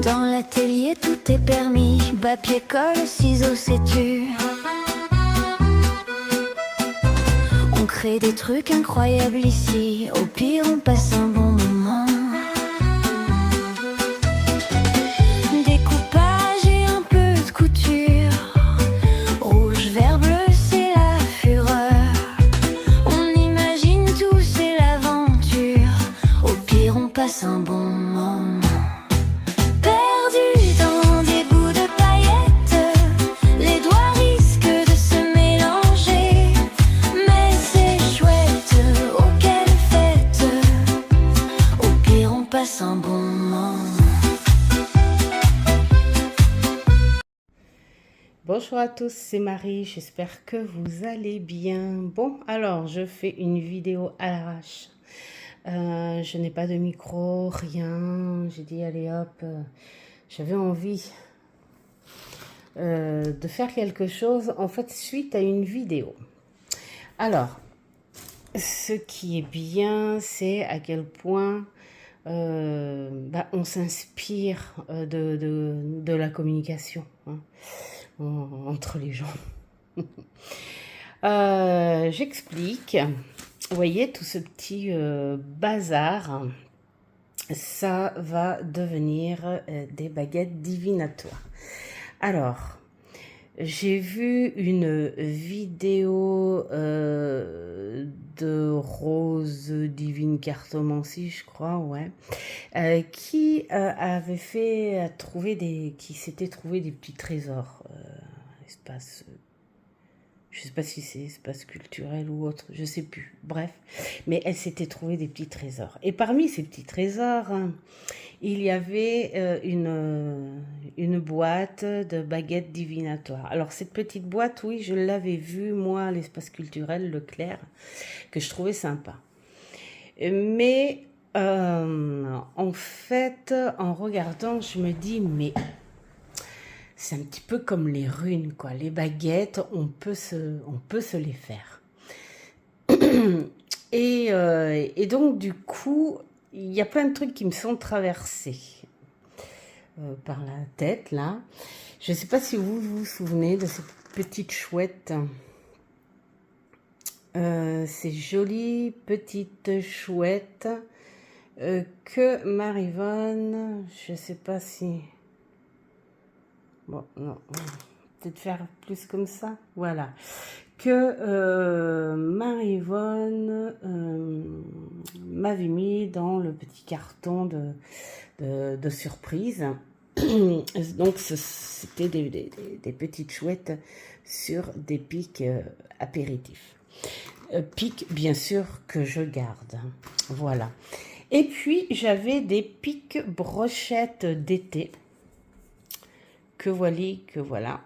Dans l'atelier tout est permis, papier, colle, ciseaux, sais-tu. On crée des trucs incroyables ici, au pire on passe un bon moment. Découpage et un peu de couture, rouge, vert, bleu, c'est la fureur. On imagine tout, c'est l'aventure, au pire on passe un bon moment. Perdu dans des bouts de paillettes, les doigts risquent de se mélanger, mais c'est chouette, oh quelle fête, au pire on passe un bon moment. Bonjour à tous, c'est Marie, j'espère que vous allez bien. Bon, alors je fais une vidéo à l'arrache. Je n'ai pas de micro, rien. J'ai dit allez hop, j'avais envie de faire quelque chose en fait suite à une vidéo. Alors, ce qui est bien, c'est à quel point on s'inspire de la communication, hein, entre les gens. J'explique. Vous voyez tout ce petit bazar, ça va devenir des baguettes divinatoires. Alors, j'ai vu une vidéo de Rose Divine Cartomancie, je crois, ouais, qui avait fait qui s'était trouvé des petits trésors, espace. Je sais pas si c'est espace culturel ou autre, je sais plus. Bref, mais elle s'était trouvée des petits trésors. Et parmi ces petits trésors, hein, il y avait une boîte de baguettes divinatoires. Alors cette petite boîte, oui, je l'avais vue, moi, à l'espace culturel Leclerc, que je trouvais sympa. Mais en fait, en regardant, je me dis, mais c'est un petit peu comme les runes, quoi. Les baguettes, on peut se les faire. Et donc, du coup, il y a plein de trucs qui me sont traversés par la tête, là. Je ne sais pas si vous vous souvenez de ces petites chouettes. Ces jolies petites chouettes que Marivonne, je ne sais pas si... Bon, non, peut-être faire plus comme ça. Voilà. Que Marivonne m'avait mis dans le petit carton de surprise. Donc, c'était des petites chouettes sur des pics apéritifs. Pics, bien sûr, que je garde. Voilà. Et puis, j'avais des pics brochettes d'été. Que voilà,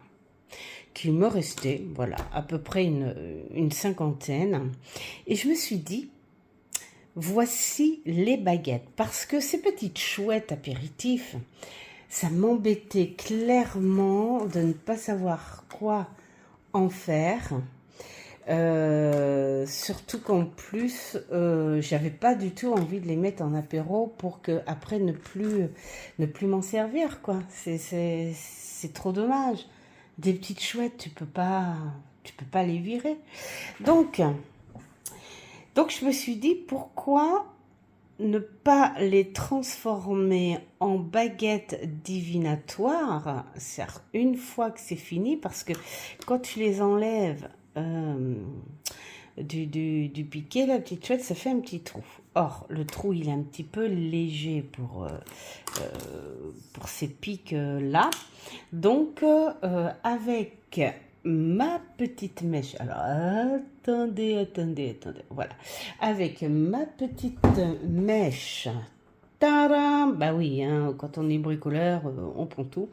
qu'il me restait, voilà, à peu près une cinquantaine. Et je me suis dit, voici les baguettes. Parce que ces petites chouettes apéritifs, ça m'embêtait clairement de ne pas savoir quoi en faire. Surtout qu'en plus, j'avais pas du tout envie de les mettre en apéro pour que après ne plus m'en servir, quoi. C'est trop dommage. Des petites chouettes, tu peux pas les virer. Donc je me suis dit, pourquoi ne pas les transformer en baguettes divinatoires, certes, une fois que c'est fini, parce que quand tu les enlèves du piquet, la petite chouette, ça fait un petit trou. Or, le trou, il est un petit peu léger pour ces pics-là. Donc, avec ma petite mèche, alors, attendez, voilà. Avec ma petite mèche, tadam, bah oui, hein, quand on est bricoleur, on prend tout.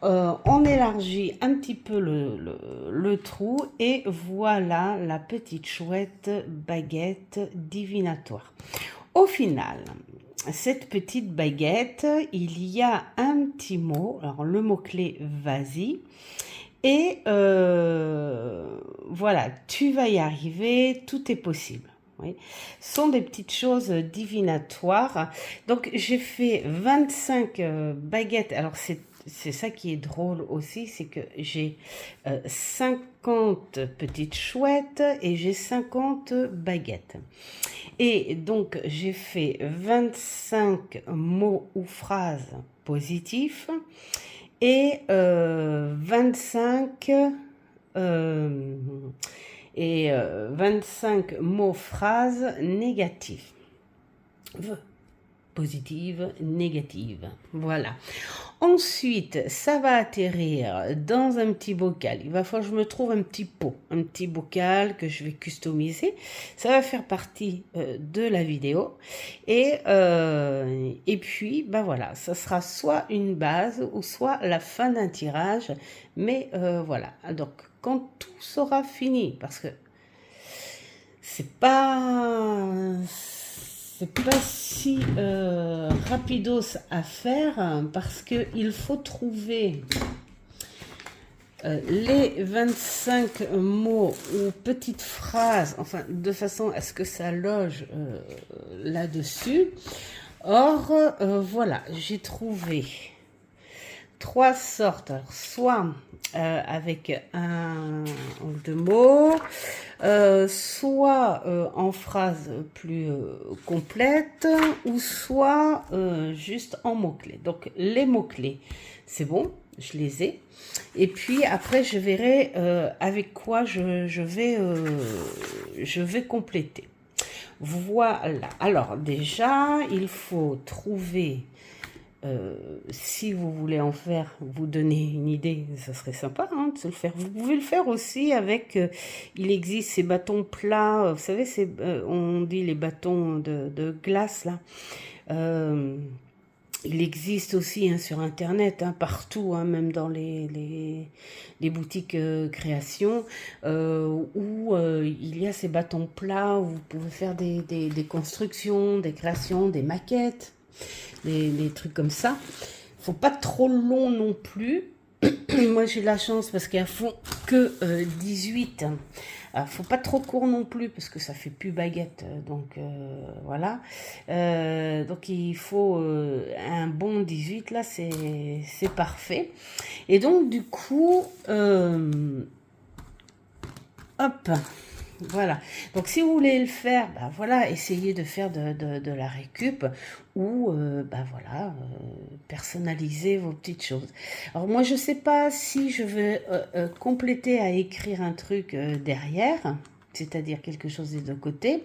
On élargit un petit peu le trou et voilà la petite chouette baguette divinatoire. Au final, cette petite baguette, il y a un petit mot, alors le mot-clé « vas-y ». Et voilà, tu vas y arriver, tout est possible. oui, sont des petites choses divinatoires. Donc j'ai fait 25 baguettes. Alors c'est ça qui est drôle aussi, c'est que j'ai 50 petites chouettes et j'ai 50 baguettes. Et donc j'ai fait 25 mots ou phrases positifs et 25 25 mots phrases négatives. Positive, négative. Voilà. Ensuite, ça va atterrir dans un petit bocal. Il va falloir que je me trouve un petit pot, un petit bocal que je vais customiser. Ça va faire partie de la vidéo. Et puis, ben voilà, ça sera soit une base ou soit la fin d'un tirage. Mais voilà, donc quand tout sera fini, parce que c'est pas si rapidos à faire parce que il faut trouver les 25 mots ou petites phrases, enfin de façon à ce que ça loge là-dessus. Or, voilà, j'ai trouvé 3 sortes, alors, soit avec un angle de mots, soit en phrase plus complète, ou soit juste en mots-clés. Donc les mots-clés, c'est bon, je les ai. Et puis après, je verrai avec quoi je vais compléter. Voilà. Alors déjà, il faut trouver... si vous voulez en faire, vous donner une idée, ça serait sympa hein, de se le faire. Vous pouvez le faire aussi avec, il existe ces bâtons plats, vous savez, on dit les bâtons de glace là. Il existe aussi hein, sur internet, hein, partout, hein, même dans les boutiques création, où il y a ces bâtons plats, où vous pouvez faire des constructions, des créations, des maquettes. Les trucs comme ça. Faut pas trop long non plus. Moi j'ai la chance parce qu'elles font que 18. Alors, faut pas trop court non plus parce que ça fait plus baguette. Donc voilà. Donc il faut un bon 18 là, c'est parfait. Et donc du coup, hop. Voilà, donc si vous voulez le faire, bah voilà, essayez de faire de la récup ou bah voilà, personnaliser vos petites choses. Alors moi je sais pas si je vais compléter à écrire un truc derrière, c'est-à-dire quelque chose des deux côtés,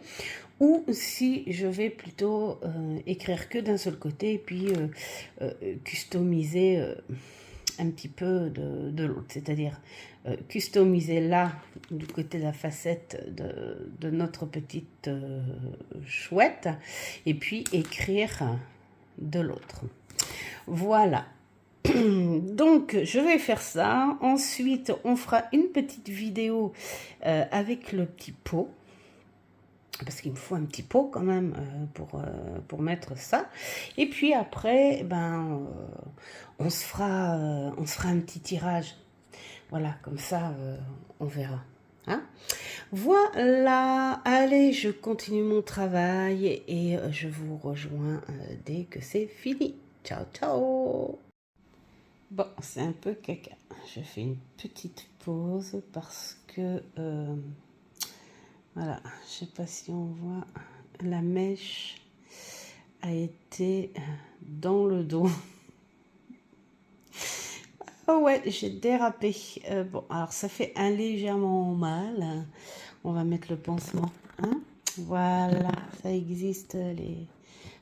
ou si je vais plutôt écrire que d'un seul côté et puis customiser un petit peu de l'autre, c'est-à-dire customiser là du côté de la facette de notre petite chouette et puis écrire de l'autre. Voilà. Donc je vais faire ça. Ensuite on fera une petite vidéo avec le petit pot. Parce qu'il me faut un petit pot quand même pour mettre ça. Et puis après, ben, on se fera un petit tirage. Voilà, comme ça, on verra. Hein? Voilà, allez, je continue mon travail et je vous rejoins dès que c'est fini. Ciao, ciao! Bon, c'est un peu caca. Je fais une petite pause parce que... voilà, je sais pas si on voit, la mèche a été dans le dos. Oh ouais, j'ai dérapé. Bon, alors ça fait un légèrement mal. On va mettre le pansement. Hein, voilà, ça existe,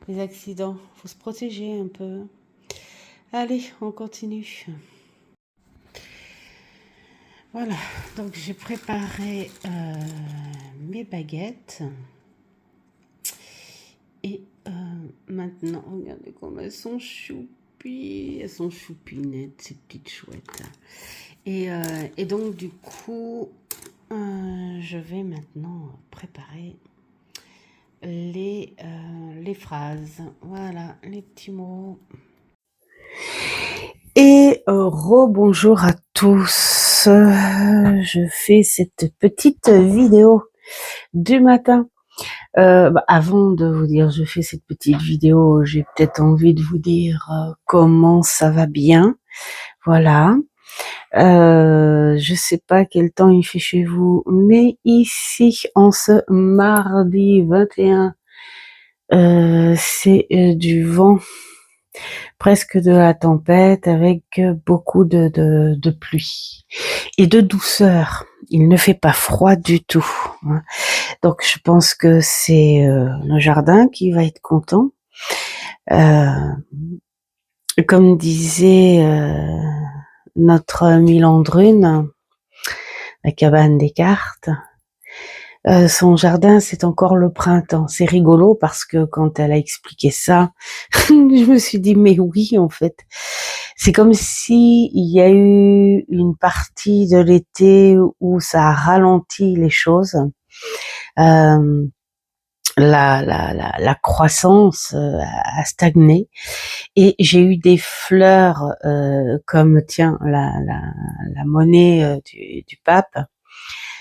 les accidents. Faut se protéger un peu. Allez, on continue. Voilà, donc j'ai préparé mes baguettes. Et maintenant, regardez comme elles sont choupies. Elles sont choupinettes, ces petites chouettes. Et donc, du coup, je vais maintenant préparer les phrases. Voilà, les petits mots. Et rebonjour à tous. Je fais cette petite vidéo du matin Avant de vous dire, je fais cette petite vidéo, j'ai peut-être envie de vous dire comment ça va bien. Voilà. Je sais pas quel temps il fait chez vous, mais ici, en ce mardi 21, c'est du vent, presque de la tempête, avec beaucoup de pluie et de douceur. Il ne fait pas froid du tout, hein. Donc je pense que c'est le jardin qui va être content. Euh, Comme disait notre Milandrune, la cabane des cartes, son jardin c'est encore le printemps. C'est rigolo parce que quand elle a expliqué ça, je me suis dit mais oui en fait. C'est comme si il y a eu une partie de l'été où ça a ralenti les choses. Euh, la croissance a stagné et j'ai eu des fleurs comme tiens la monnaie du pape.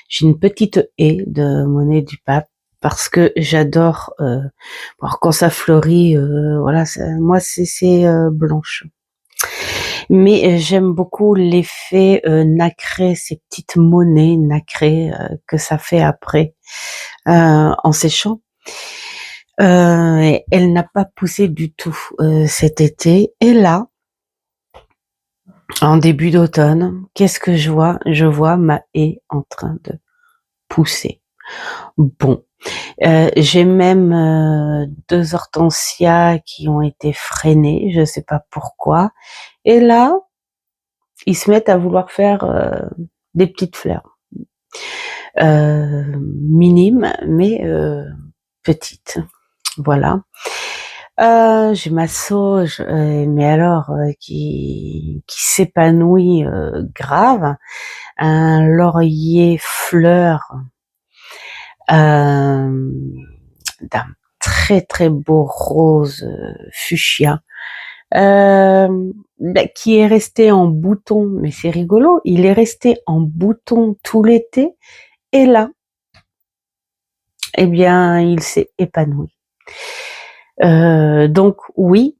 J'ai une petite haie de monnaie du pape parce que j'adore alors quand ça fleurit voilà moi c'est blanche mais j'aime beaucoup l'effet nacré, ces petites monnaies nacrées que ça fait après en séchant. Elle n'a pas poussé du tout cet été. Et là, en début d'automne, qu'est-ce que je vois? Je vois ma haie en train de pousser. Bon, j'ai même 2 hortensias qui ont été freinées, je sais pas pourquoi. Et là, ils se mettent à vouloir faire des petites fleurs. Minimes, mais petites. Voilà. J'ai ma sauge, mais alors qui s'épanouit grave. Un laurier fleur d'un très très beau rose fuchsia qui est resté en bouton. Mais c'est rigolo, il est resté en bouton tout l'été et là, eh bien, il s'est épanoui. Donc oui,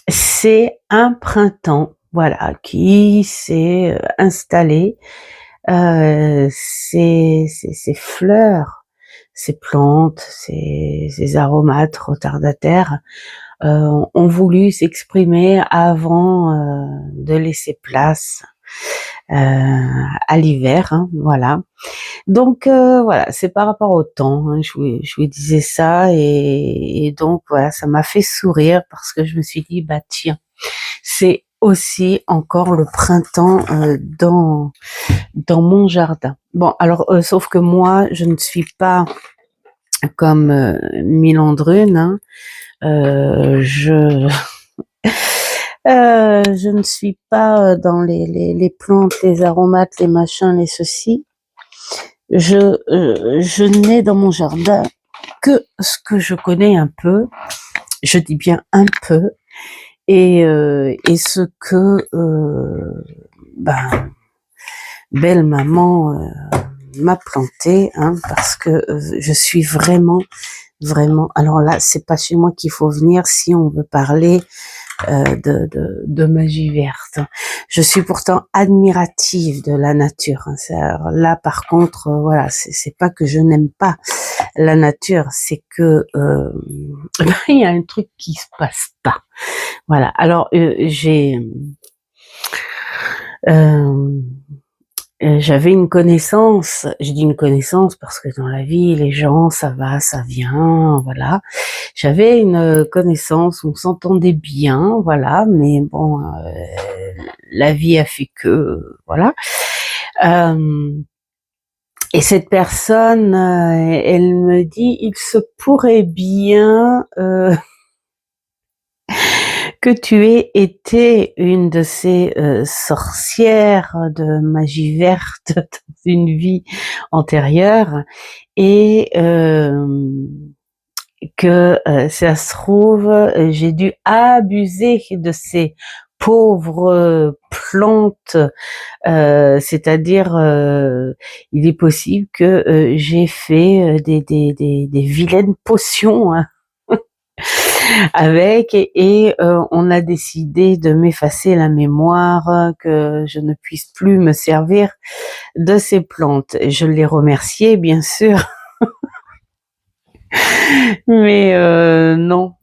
c'est un printemps, voilà, qui s'est installé. Ces fleurs, ces plantes, ces aromates retardataires ont voulu s'exprimer avant de laisser place à l'hiver, hein, voilà. Donc voilà, c'est par rapport au temps, hein, je vous disais ça et donc voilà, ça m'a fait sourire parce que je me suis dit bah tiens, c'est aussi encore le printemps dans mon jardin. Bon alors sauf que moi je ne suis pas comme Milandrune, hein, je ne suis pas dans les plantes, les aromates, les machins, les ceci. Je n'ai dans mon jardin que ce que je connais un peu, je dis bien un peu, et ce que belle maman m'a planté, hein, parce que je suis vraiment, alors là, c'est pas chez moi qu'il faut venir si on veut parler de magie verte. Je suis pourtant admirative de la nature. Alors là, par contre, voilà, c'est pas que je n'aime pas la nature, c'est que il y a un truc qui se passe pas. Voilà. Alors j'avais une connaissance, je dis une connaissance parce que dans la vie, les gens, ça va, ça vient, voilà. J'avais une connaissance, on s'entendait bien, voilà, mais bon, la vie a fait que, voilà. Et cette personne, elle me dit, il se pourrait bien que tu aies été une de ces sorcières de magie verte dans une vie antérieure et que ça se trouve, j'ai dû abuser de ces pauvre plante, c'est-à-dire il est possible que j'ai fait des vilaines potions, hein, avec et on a décidé de m'effacer la mémoire, que je ne puisse plus me servir de ces plantes. Je l'ai remercié, bien sûr, mais non,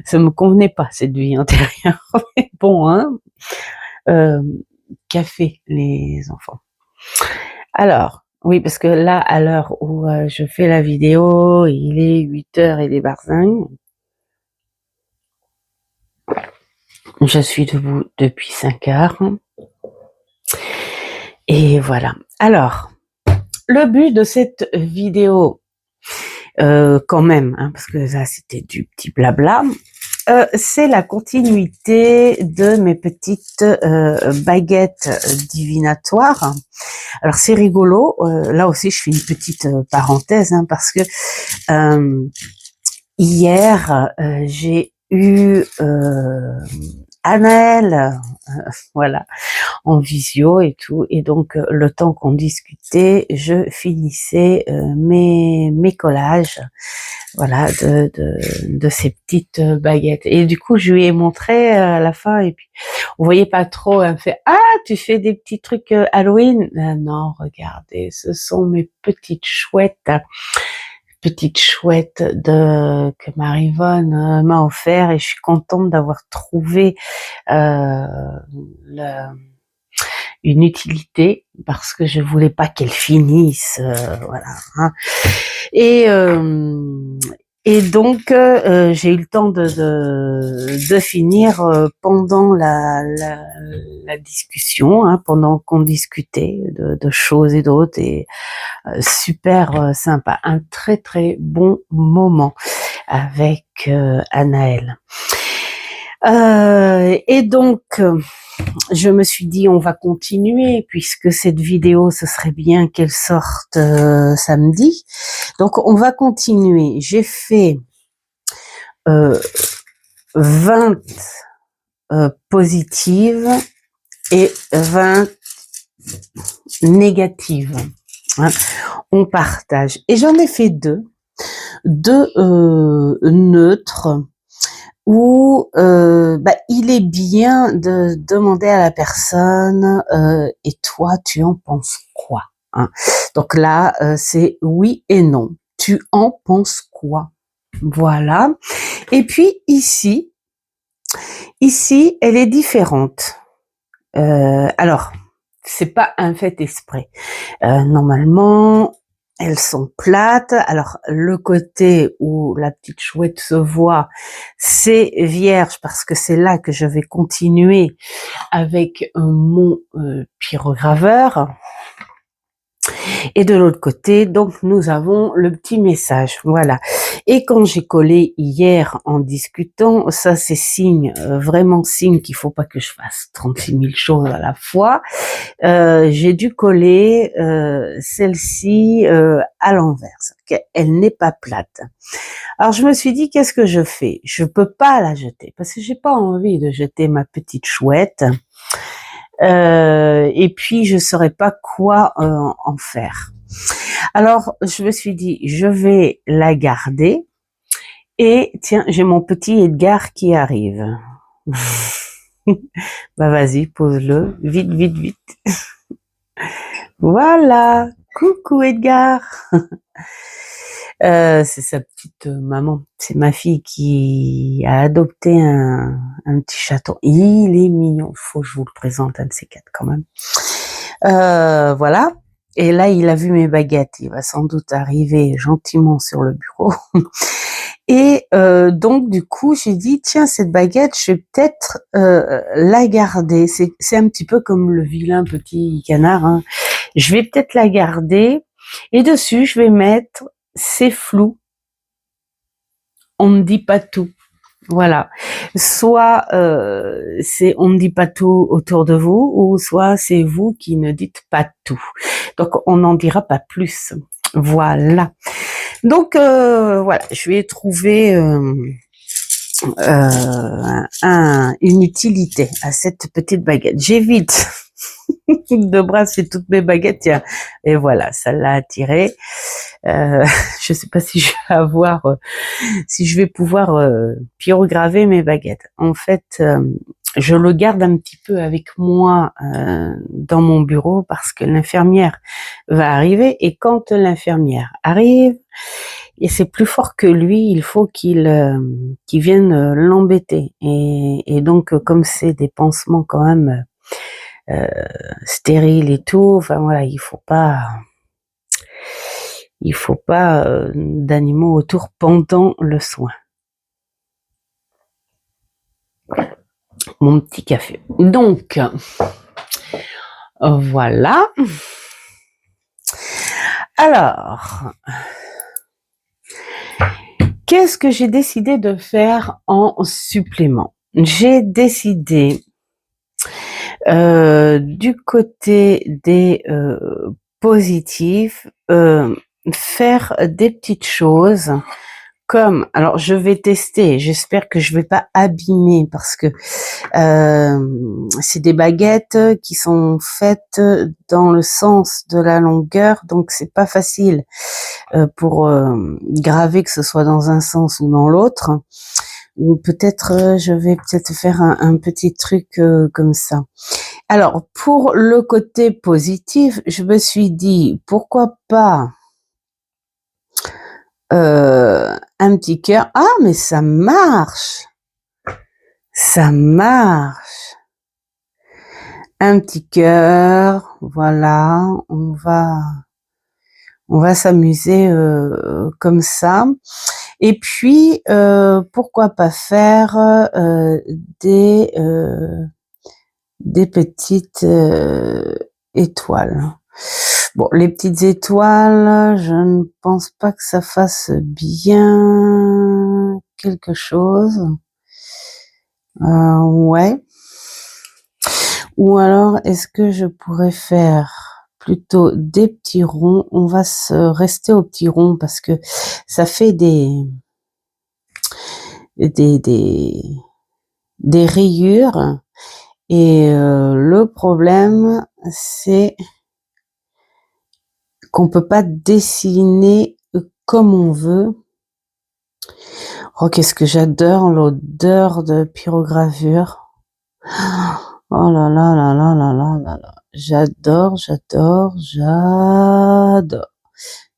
ça me convenait pas cette vie antérieure. Mais bon, hein, qu'a fait les enfants? Alors, oui, parce que là, à l'heure où je fais la vidéo, il est 8h et des barzingues. Je suis debout depuis 5h. Et voilà. Alors, le but de cette vidéo, quand même, hein, parce que ça c'était du petit blabla, c'est la continuité de mes petites baguettes divinatoires. Alors c'est rigolo, là aussi je fais une petite parenthèse, hein, parce que hier j'ai eu Anaëlle, voilà, en visio et tout, et donc le temps qu'on discutait, je finissais mes collages, voilà, de ces petites baguettes. Et du coup, je lui ai montré à la fin, et puis on voyait pas trop. Elle me fait: ah, tu fais des petits trucs Halloween? Non, regardez, ce sont mes petites chouettes que Maryvonne m'a offert, et je suis contente d'avoir trouvé une utilité, parce que je voulais pas qu'elles finissent, voilà, hein. Et donc j'ai eu le temps de finir pendant la discussion, hein, pendant qu'on discutait de choses et d'autres, et super sympa, un très très bon moment avec Anaëlle. Et donc je me suis dit, on va continuer, puisque cette vidéo, ce serait bien qu'elle sorte samedi. Donc, on va continuer. J'ai fait 20 positives et 20 négatives. Hein. On partage. Et j'en ai fait deux neutres, où il est bien de demander à la personne et toi tu en penses quoi, hein? Donc là c'est oui et non, tu en penses quoi, voilà. Et puis ici elle est différente, alors c'est pas un fait exprès, normalement elles sont plates. Alors, le côté où la petite chouette se voit, c'est vierge, parce que c'est là que je vais continuer avec mon pyrograveur. Et de l'autre côté, donc, nous avons le petit message, voilà. Et quand j'ai collé hier en discutant, ça c'est signe, vraiment signe qu'il faut pas que je fasse 36 000 choses à la fois. J'ai dû coller celle-ci à l'envers, qu'elle n'est pas plate. Alors je me suis dit, qu'est-ce que je fais? Je peux pas la jeter, parce que j'ai pas envie de jeter ma petite chouette. Et puis je saurais pas quoi en faire. Alors je me suis dit, je vais la garder. Et tiens, j'ai mon petit Edgar qui arrive. Bah vas-y, pose-le, vite, vite, vite. Voilà, coucou Edgar. C'est sa petite maman, c'est ma fille qui a adopté un petit chaton. Il est mignon, faut que je vous le présente, un de ces quatre quand même. Voilà, et là il a vu mes baguettes, il va sans doute arriver gentiment sur le bureau. Et donc du coup j'ai dit, tiens, cette baguette, je vais peut-être la garder. C'est un petit peu comme le vilain petit canard, hein. Je vais peut-être la garder, et dessus je vais mettre c'est flou, on ne dit pas tout. Voilà. Soit c'est on ne dit pas tout autour de vous, ou soit c'est vous qui ne dites pas tout. Donc on n'en dira pas plus. Voilà. Donc voilà, je vais trouver une utilité à cette petite baguette. J'évite de brasser toutes mes baguettes, tiens, et voilà, ça l'a attiré. Je sais pas si je vais avoir, si je vais pouvoir pyrograver mes baguettes. En fait, je le garde un petit peu avec moi dans mon bureau parce que l'infirmière va arriver et quand l'infirmière arrive, et c'est plus fort que lui, il faut qu'il vienne l'embêter. Et donc, comme c'est des pansements quand même stériles et tout, enfin voilà, il faut pas d'animaux autour pendant le soin. Mon petit café. Donc, voilà. Alors, qu'est-ce que j'ai décidé de faire en supplément? J'ai décidé du côté des positifs, faire des petites choses comme, alors je vais tester, j'espère que je vais pas abîmer parce que c'est des baguettes qui sont faites dans le sens de la longueur, donc c'est pas facile pour graver que ce soit dans un sens ou dans l'autre. Ou peut-être je vais peut-être faire un petit truc comme ça. Alors pour le côté positif, je me suis dit pourquoi pas un petit cœur. Ah mais ça marche, ça marche. Un petit cœur, voilà. On va s'amuser comme ça. Et puis pourquoi pas faire des petites étoiles. Bon, les petites étoiles, je ne pense pas que ça fasse bien quelque chose. Ouais. Ou alors, est-ce que je pourrais faire plutôt des petits ronds? On va se rester aux petits ronds parce que ça fait des rayures. Et le problème, c'est qu'on peut pas dessiner comme on veut. Oh, qu'est-ce que j'adore l'odeur de pyrogravure. Oh là là là là là là là là. J'adore, j'adore, j'adore.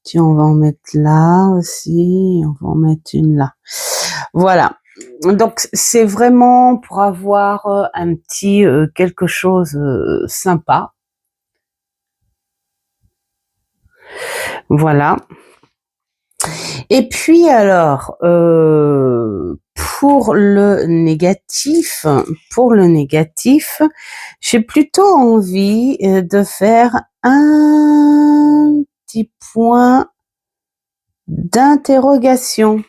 Tiens, on va en mettre là aussi. On va en mettre une là. Voilà. Donc, c'est vraiment pour avoir un petit quelque chose sympa. Voilà. Et puis alors, pour le négatif, j'ai plutôt envie de faire un petit point d'interrogation.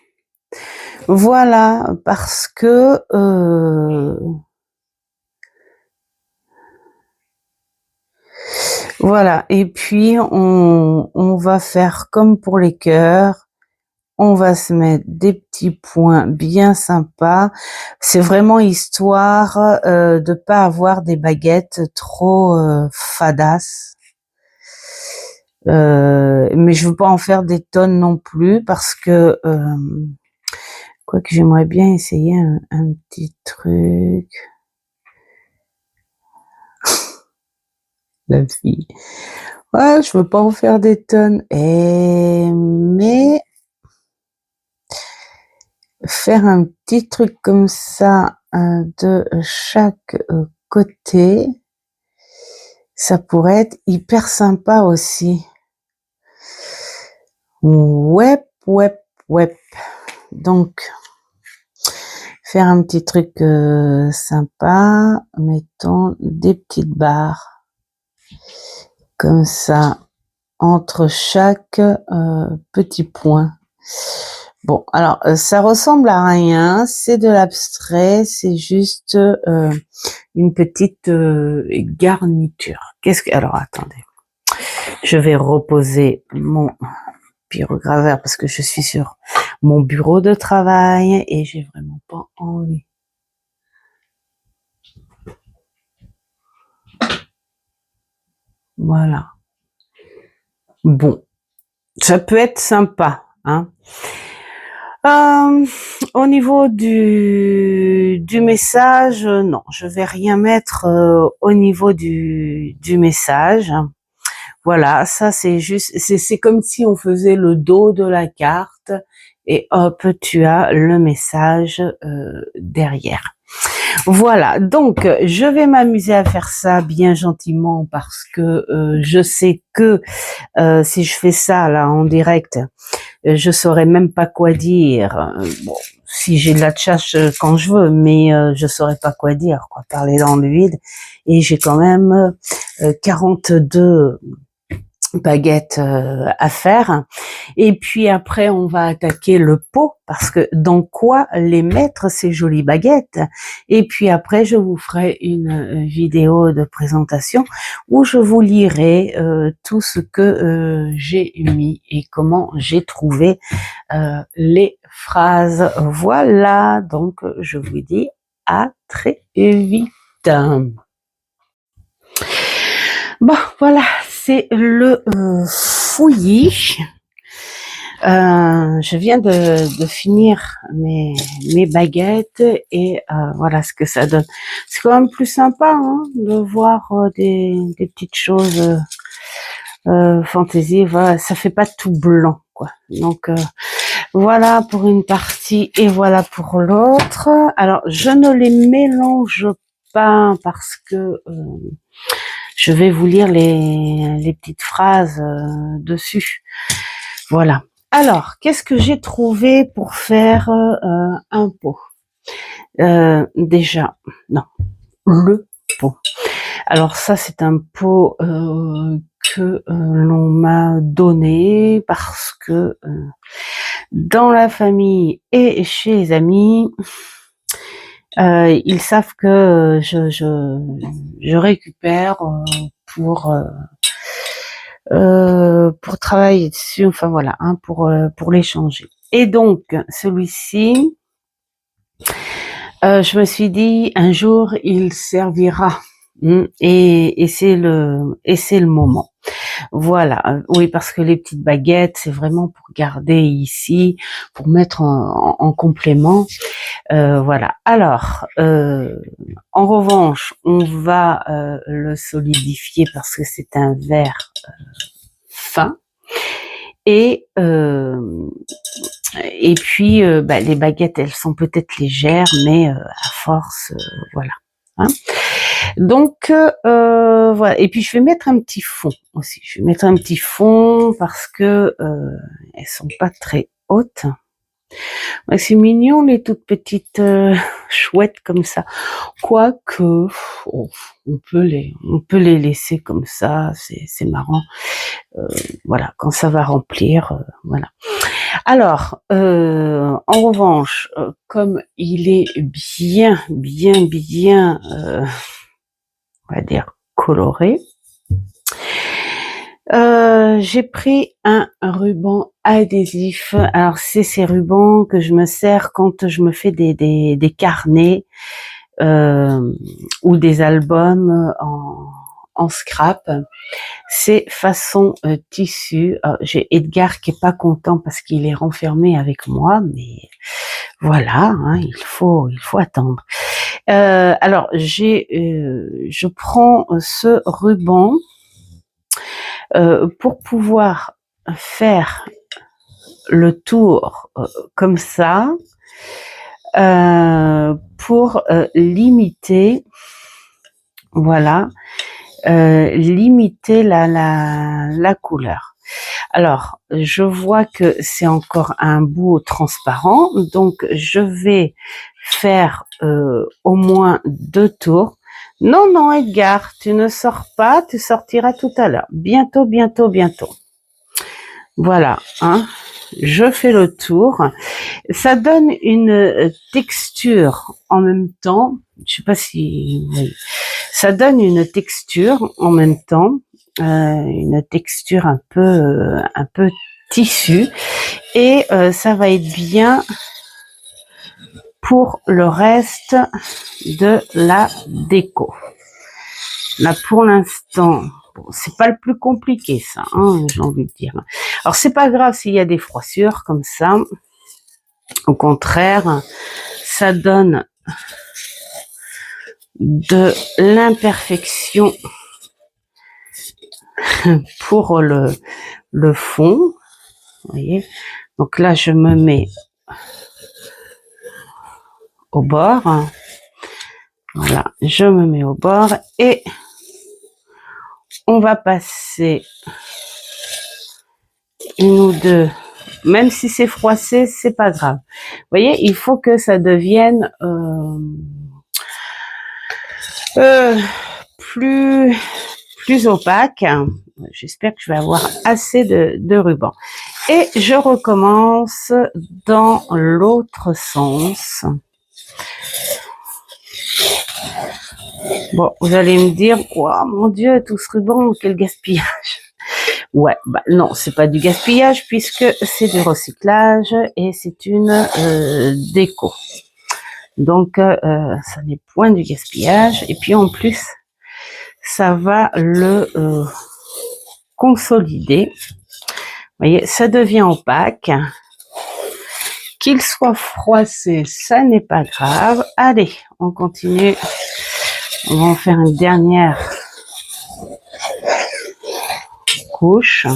Voilà, parce que voilà, et puis on va faire comme pour les cœurs. On va se mettre des petits points bien sympas. C'est vraiment histoire de pas avoir des baguettes trop fadasses. Mais je veux pas en faire des tonnes non plus parce que quoique j'aimerais bien essayer un petit truc. La fille. Ouais, je veux pas en faire des tonnes. Mais faire un petit truc comme ça de chaque côté, ça pourrait être hyper sympa aussi. Ouais. Donc, faire un petit truc sympa, mettons des petites barres comme ça entre chaque petit point. Bon, alors ça ressemble à rien, c'est de l'abstrait, c'est juste une petite garniture. Alors attendez, je vais reposer mon pyrograveur parce que je suis sur mon bureau de travail et j'ai vraiment pas envie. Voilà. Bon, ça peut être sympa, hein. Au niveau du message, non, je vais rien mettre au niveau du message. Voilà, ça c'est juste, c'est comme si on faisait le dos de la carte et hop, tu as le message derrière. Voilà, donc je vais m'amuser à faire ça bien gentiment parce que je sais que si je fais ça là en direct, je saurais même pas quoi dire. Bon, si j'ai de la tchatche quand je veux, mais je saurais pas quoi dire, quoi, parler dans le vide. Et j'ai quand même 42 baguettes à faire. Et puis après, on va attaquer le pot, parce que dans quoi les mettre, ces jolies baguettes. Et puis après, je vous ferai une vidéo de présentation où je vous lirai tout ce que j'ai mis et comment j'ai trouvé les phrases. Voilà, donc je vous dis à très vite. Bon, voilà, c'est le fouillis. Je viens de finir mes baguettes et voilà ce que ça donne. C'est quand même plus sympa hein, de voir des petites choses fantaisie. Voilà, ça fait pas tout blanc, quoi. Donc voilà pour une partie et voilà pour l'autre. Alors je ne les mélange pas parce que je vais vous lire les petites phrases dessus. Voilà. Alors, qu'est-ce que j'ai trouvé pour faire un pot déjà, non, le pot. Alors ça, c'est un pot que l'on m'a donné parce que dans la famille et chez les amis, ils savent que je récupère pour travailler dessus, enfin voilà, hein, pour l'échanger. Et donc celui-ci, je me suis dit un jour il servira, et c'est le moment. Voilà, oui, parce que les petites baguettes, c'est vraiment pour garder ici, pour mettre en complément. Voilà. Alors, en revanche, on va le solidifier parce que c'est un verre fin. Et puis, les baguettes, elles sont peut-être légères, mais à force, voilà. Hein. Donc voilà. Et puis je vais mettre un petit fond aussi. Je vais mettre un petit fond parce que elles sont pas très hautes. Ouais, c'est mignon les toutes petites chouettes comme ça. Quoique, on peut les laisser comme ça. C'est marrant. Voilà, quand ça va remplir, voilà. Alors, en revanche, comme il est bien, on va dire coloré, j'ai pris un ruban adhésif. Alors c'est ces rubans que je me sers quand je me fais des carnets ou des albums en scrap. C'est façon tissu. J'ai Edgar qui est pas content parce qu'il est renfermé avec moi, mais voilà, hein, il faut attendre. Alors je prends ce ruban pour pouvoir faire le tour comme ça, pour limiter, voilà, limiter la couleur. Alors, je vois que c'est encore un bout transparent, donc je vais faire au moins 2 tours. Non, Edgar, tu ne sors pas, tu sortiras tout à l'heure. Bientôt. Voilà, hein. Je fais le tour. Ça donne une texture en même temps. Je sais pas si... Oui. Ça donne une texture en même temps. Une texture un peu tissu et ça va être bien pour le reste de la déco. Là, pour l'instant, bon, c'est pas le plus compliqué, ça, hein, j'ai envie de dire. Alors, c'est pas grave s'il y a des froissures comme ça. Au contraire, ça donne de l'imperfection pour le fond. Vous voyez? Donc là, je me mets au bord. Voilà, je me mets au bord et on va passer une ou deux, même si c'est froissé, c'est pas grave. Vous voyez, il faut que ça devienne plus opaque. J'espère que je vais avoir assez de ruban. Et je recommence dans l'autre sens. Bon, vous allez me dire, oh mon Dieu, tout ce ruban, quel gaspillage. Ouais, bah non, c'est pas du gaspillage puisque c'est du recyclage et c'est une déco. Donc, ça n'est point du gaspillage. Et puis en plus, ça va le consolider. Vous voyez, ça devient opaque. Qu'il soit froissé, ça n'est pas grave. Allez, on continue. On va en faire une dernière couche.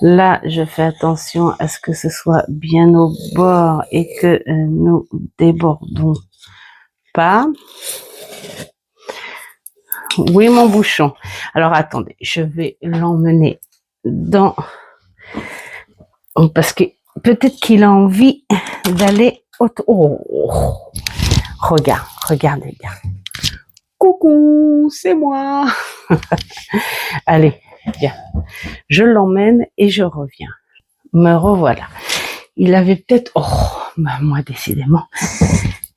Là, je fais attention à ce que ce soit bien au bord et que nous débordons pas. Oui, mon bouchon. Alors, attendez, je vais l'emmener dans... Parce que peut-être qu'il a envie d'aller... Oh, regardez bien. Coucou, c'est moi. Allez, viens. Je l'emmène et je reviens. Me revoilà. Il avait peut-être... Oh, bah, moi, décidément...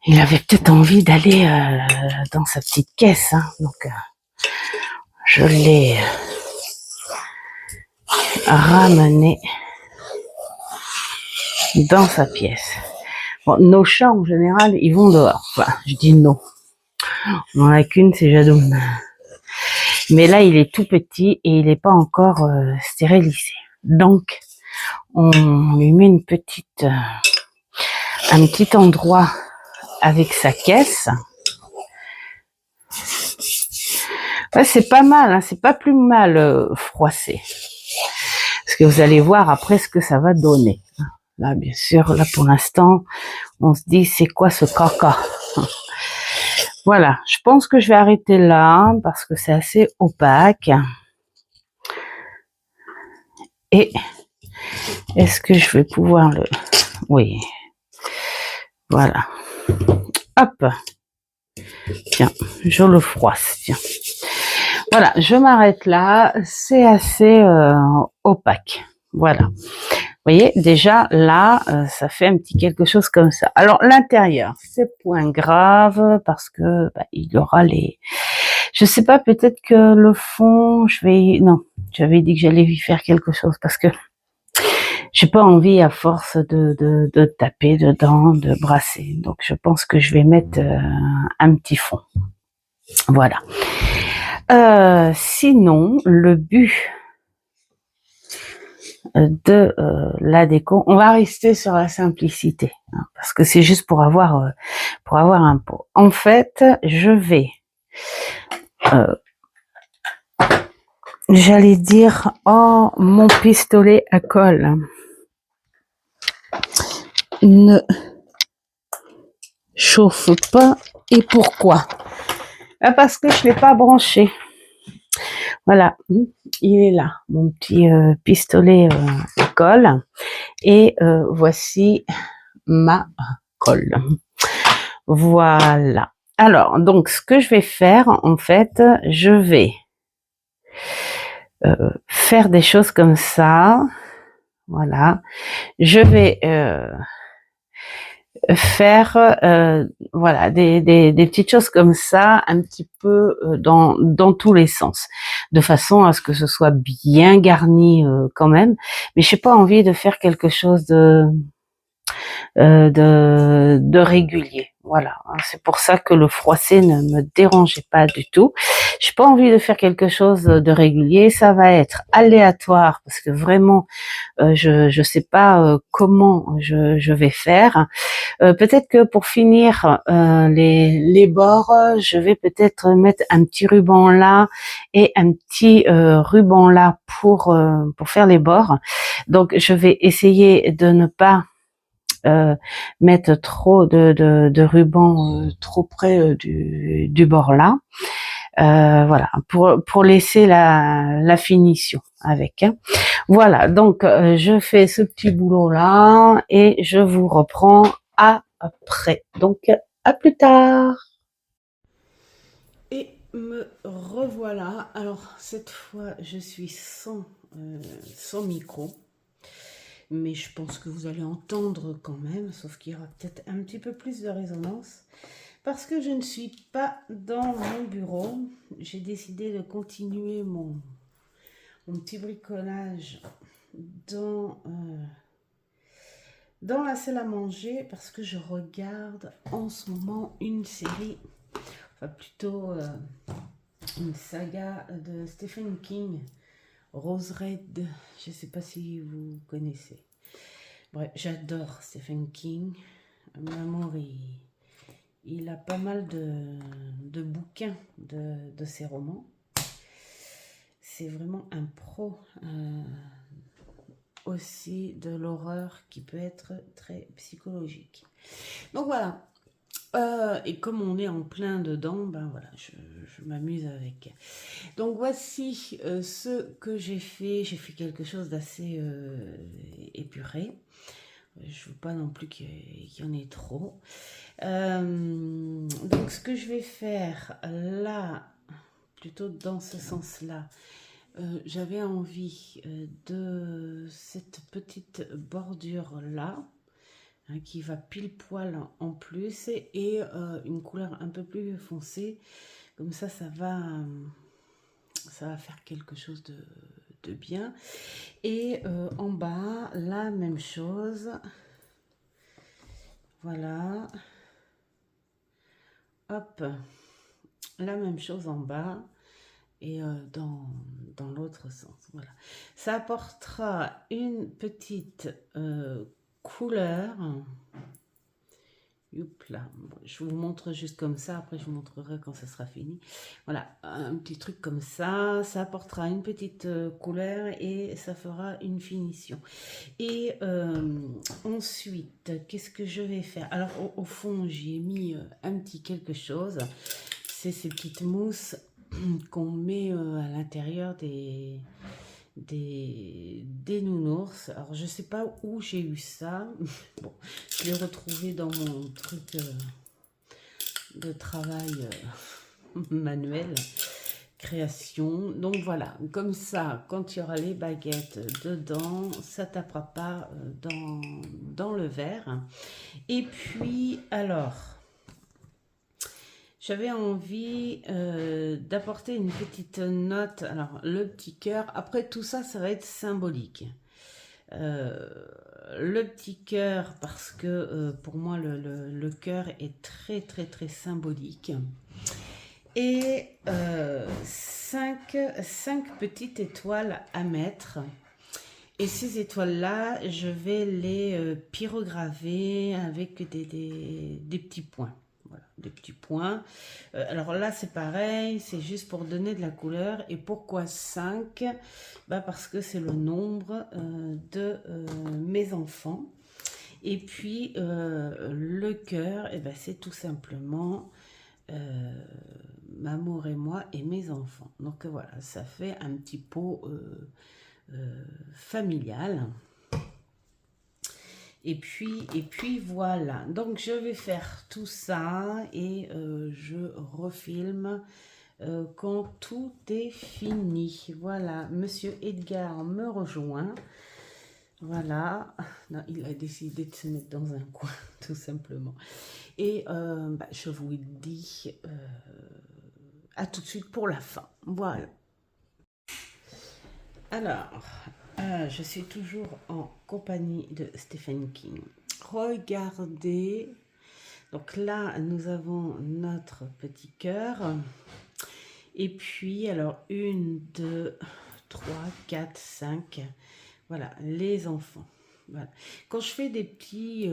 Il avait peut-être envie d'aller dans sa petite caisse, hein. Donc je l'ai ramené dans sa pièce. Bon, nos chats en général, ils vont dehors. Enfin, je dis non. On en a qu'une, c'est Jadoun. Mais là, il est tout petit et il n'est pas encore stérilisé. Donc, on lui met une petite, un petit endroit avec sa caisse. Ouais, c'est pas mal, hein, c'est pas plus mal froissé. Parce que vous allez voir après ce que ça va donner. Là, bien sûr, là pour l'instant, on se dit c'est quoi ce caca. Voilà, je pense que je vais arrêter là parce que c'est assez opaque. Et est-ce que je vais pouvoir le... Oui. Voilà. Hop. Tiens, je le froisse. Tiens. Voilà, je m'arrête là. C'est assez opaque. Voilà. Vous voyez, déjà là, ça fait un petit quelque chose comme ça. Alors l'intérieur, c'est point grave parce que bah, il y aura les... Je sais pas, peut-être que le fond, je vais... Non, j'avais dit que j'allais y faire quelque chose parce que j'ai pas envie à force de taper dedans, de brasser. Donc je pense que je vais mettre un petit fond. Voilà. Sinon, le but de la déco, on va rester sur la simplicité, hein, parce que c'est juste pour avoir un pot. En fait, je vais, j'allais dire, oh mon pistolet à colle ne chauffe pas. Et pourquoi? Parce que je l'ai pas branché. Voilà, il est là, mon petit pistolet à colle. Et voici ma colle. Voilà. Alors, donc, ce que je vais faire, en fait, je vais faire des choses comme ça. Voilà. Je vais faire voilà des petites choses comme ça, un petit peu dans tous les sens, de façon à ce que ce soit bien garni quand même. Mais j'ai pas envie de faire quelque chose de régulier. Voilà, c'est pour ça que le froissé ne me dérangeait pas du tout. J'ai pas envie de faire quelque chose de régulier, ça va être aléatoire parce que vraiment je sais pas comment je vais faire. Peut-être que pour finir les bords, je vais peut-être mettre un petit ruban là et un petit ruban là pour faire les bords. Donc je vais essayer de ne pas mettre trop de ruban trop près du bord là. Voilà, pour laisser la finition avec. Hein. Voilà, donc je fais ce petit boulot là et je vous reprends après. Donc à plus tard. Et me revoilà. Alors cette fois je suis sans micro. Mais je pense que vous allez entendre quand même, sauf qu'il y aura peut-être un petit peu plus de résonance. Parce que je ne suis pas dans mon bureau, j'ai décidé de continuer mon petit bricolage dans la salle à manger parce que je regarde en ce moment une série, enfin plutôt une saga de Stephen King, Rose Red, je ne sais pas si vous connaissez. Bref, j'adore Stephen King. Maman, il a pas mal de bouquins de ses romans. C'est vraiment un pro aussi de l'horreur qui peut être très psychologique. Donc voilà. Et comme on est en plein dedans, ben voilà, je m'amuse avec. Donc voici ce que j'ai fait. J'ai fait quelque chose d'assez épuré. Je ne veux pas non plus qu'il y en ait trop. Donc ce que je vais faire là, plutôt dans ce sens-là, j'avais envie de cette petite bordure-là, hein, qui va pile poil en plus, et une couleur un peu plus foncée. Comme ça va faire quelque chose de bien. Et en bas, la même chose. Voilà. Hop. La même chose en bas. Et dans l'autre sens. Voilà. Ça apportera une petite couleur. Là. Bon, je vous montre juste comme ça, après je vous montrerai quand ça sera fini. Voilà, un petit truc comme ça, ça apportera une petite couleur et ça fera une finition. Et ensuite, qu'est-ce que je vais faire? Alors au fond, j'y ai mis un petit quelque chose. C'est ces petites mousses qu'on met à l'intérieur des nounours. Alors je sais pas où j'ai eu ça. Bon, je l'ai retrouvé dans mon truc de travail manuel, création. Donc voilà, comme ça, quand il y aura les baguettes dedans, ça tapera pas dans le verre. Et puis alors, j'avais envie d'apporter une petite note. Alors, le petit cœur. Après, tout ça, ça va être symbolique. Le petit cœur, parce que pour moi, le cœur est très, très, très symbolique. Et 5 petites étoiles à mettre. Et ces étoiles-là, je vais les pyrograver avec des petits points. Voilà, des petits points. Alors là, c'est pareil, c'est juste pour donner de la couleur. Et pourquoi 5? Parce que c'est le nombre de mes enfants. Et puis, le cœur, c'est tout simplement Mamour et moi et mes enfants. Donc voilà, ça fait un petit pot familial. Et puis voilà, donc je vais faire tout ça et je refilme quand tout est fini. Voilà, Monsieur Edgar me rejoint. Voilà. Non, il a décidé de se mettre dans un coin, tout simplement. Et je vous dis à tout de suite pour la fin. Voilà. Alors, je suis toujours en compagnie de Stephen King. Regardez. Donc là, nous avons notre petit cœur. Et puis, alors, 1, 2, 3, 4, 5. Voilà, les enfants. Voilà. Quand je fais du petit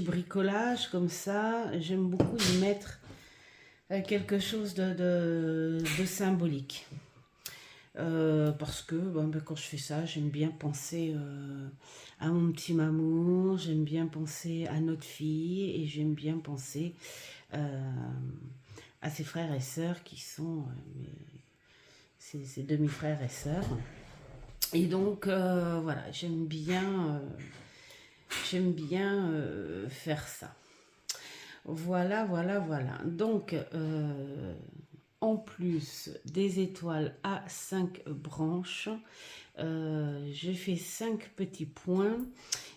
bricolage comme ça, j'aime beaucoup y mettre quelque chose de symbolique. Parce que quand je fais ça, j'aime bien penser à mon petit Mamour, j'aime bien penser à notre fille et j'aime bien penser à ses frères et sœurs qui sont ses demi-frères et sœurs. Et donc voilà, j'aime bien faire ça. Voilà, voilà, voilà. Donc en plus des étoiles à 5 branches, j'ai fait 5 petits points.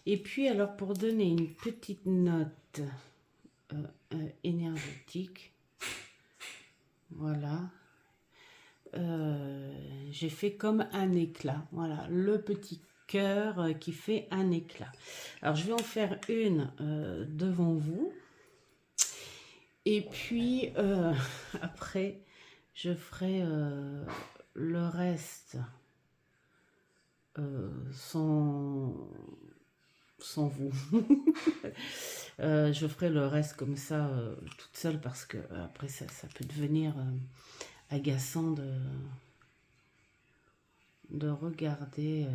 Et puis alors pour donner une petite note énergétique, voilà, j'ai fait comme un éclat. Voilà, le petit cœur qui fait un éclat. Alors je vais en faire une devant vous. Et puis après, je ferai le reste sans vous. Je ferai le reste comme ça toute seule parce que après ça peut devenir agaçant de regarder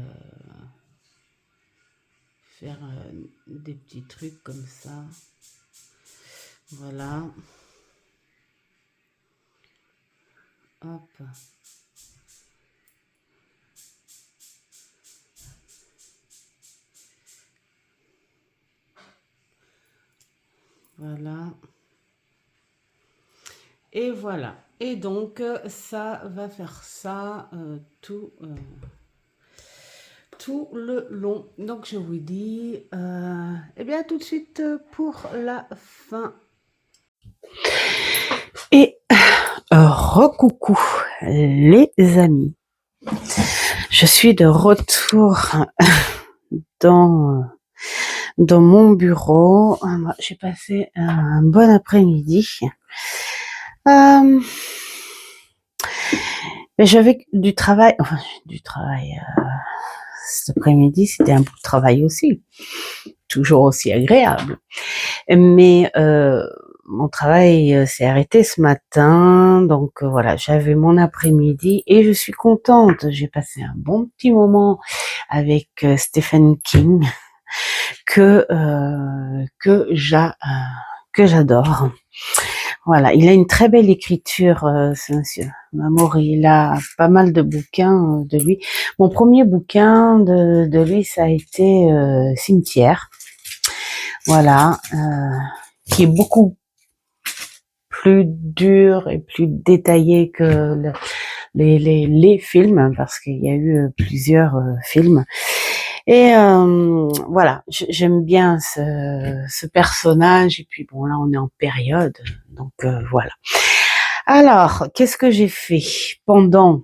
faire des petits trucs comme ça. Voilà. Hop. Voilà. Et voilà. Et donc, ça va faire ça tout le long. Donc, je vous dis, eh bien, tout de suite pour la fin. Et recoucou les amis. Je suis de retour dans mon bureau. J'ai passé un bon après-midi. J'avais du travail, cet après-midi, c'était un bout de travail aussi, toujours aussi agréable. Mais mon travail s'est arrêté ce matin, donc voilà, j'avais mon après-midi et je suis contente. J'ai passé un bon petit moment avec Stephen King que j'adore. Voilà, il a une très belle écriture, ce monsieur. Mamour, il a pas mal de bouquins de lui. Mon premier bouquin de lui, ça a été Cimetière. Voilà, qui est beaucoup plus dur et plus détaillé que les films, parce qu'il y a eu plusieurs films. Et voilà, j'aime bien ce personnage. Et puis bon, là, on est en période, donc voilà. Alors, qu'est-ce que j'ai fait pendant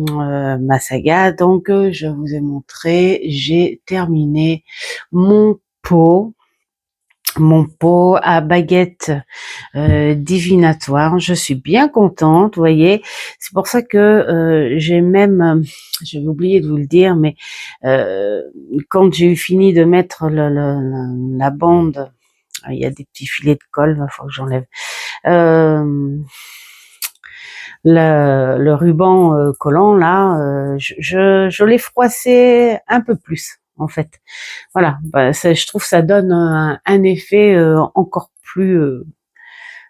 ma saga? Donc, je vous ai montré, j'ai terminé mon pot à baguette divinatoire. Je suis bien contente, vous voyez. C'est pour ça que j'ai même, j'avais oublié de vous le dire, mais quand j'ai eu fini de mettre la bande, il y a des petits filets de colle, il faut que j'enlève. Le ruban collant là, je l'ai froissé un peu plus en fait. Voilà, je trouve que ça donne un effet encore plus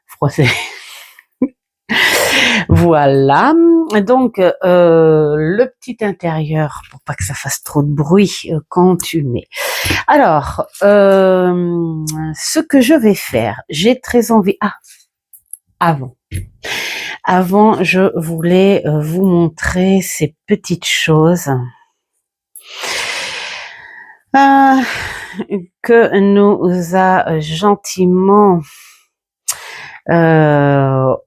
froissé. Voilà, donc le petit intérieur pour pas que ça fasse trop de bruit quand tu mets. Alors, ce que je vais faire, j'ai très envie. Avant, je voulais vous montrer ces petites choses. euh, que nous a gentiment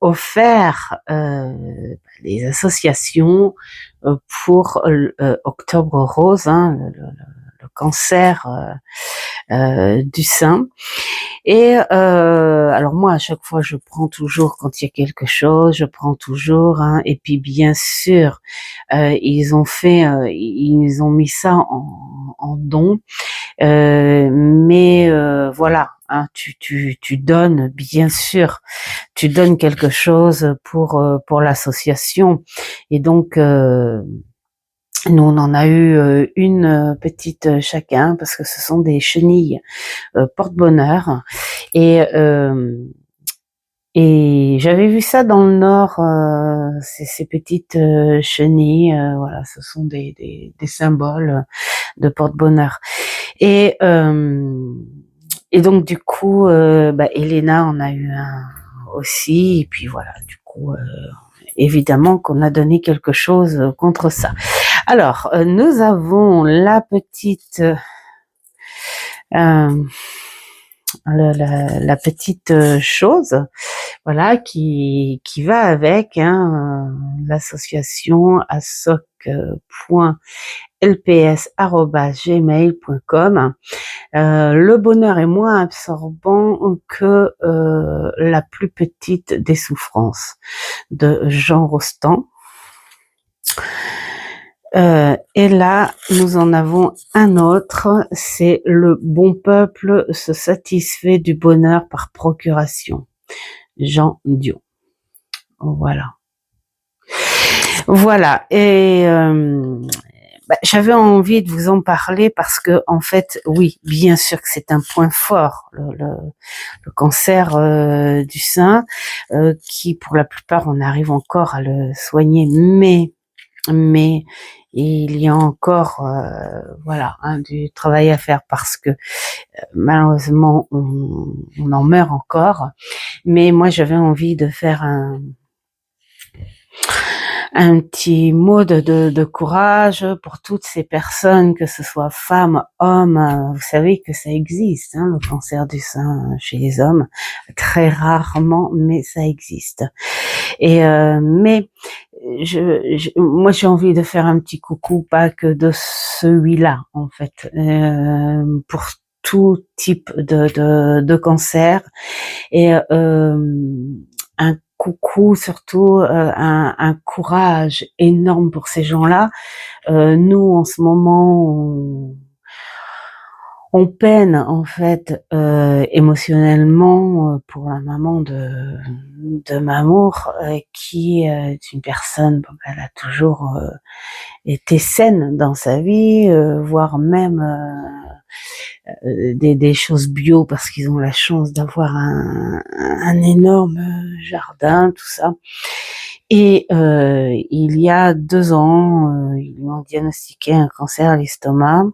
offert les associations pour Octobre Rose, hein, le cancer du sein. Et alors moi, à chaque fois, je prends toujours quand il y a quelque chose, je prends toujours. Hein, et puis bien sûr, ils ont mis ça en don. Mais voilà, hein, tu donnes, bien sûr, tu donnes quelque chose pour l'association. Et donc nous, on en a eu une petite chacun parce que ce sont des chenilles porte-bonheur. Et j'avais vu ça dans le Nord, ces petites chenilles, voilà, ce sont des symboles de porte-bonheur. Et donc du coup, Elena en a eu un aussi, et puis voilà, du coup, évidemment qu'on a donné quelque chose contre ça. Alors, nous avons la petite la petite chose, voilà, qui va avec, hein, l'association asoc.lps@gmail.com. Le bonheur est moins absorbant que la plus petite des souffrances, de Jean Rostand. Et là, nous en avons un autre, c'est le bon peuple se satisfait du bonheur par procuration. Jean Dion. Voilà. Voilà. Et j'avais envie de vous en parler parce que, en fait, oui, bien sûr que c'est un point fort, le cancer du sein, qui, pour la plupart, on arrive encore à le soigner, mais il y a encore voilà, hein, du travail à faire parce que malheureusement on en meurt encore. Mais moi j'avais envie de faire un petit mot de courage pour toutes ces personnes, que ce soit femmes, hommes. Vous savez que ça existe, hein, le cancer du sein chez les hommes, très rarement, mais ça existe. Et mais moi j'ai envie de faire un petit coucou, pas que de celui-là en fait, pour tout type de cancer, et un coucou surtout, un courage énorme pour ces gens-là. Nous en ce moment on peine en fait émotionnellement pour la maman de Mamour, qui est une personne, bon, elle a toujours été saine dans sa vie, voire même des choses bio parce qu'ils ont la chance d'avoir un énorme jardin, tout ça. Et il y a 2 ans, ils lui ont diagnostiqué un cancer à l'estomac.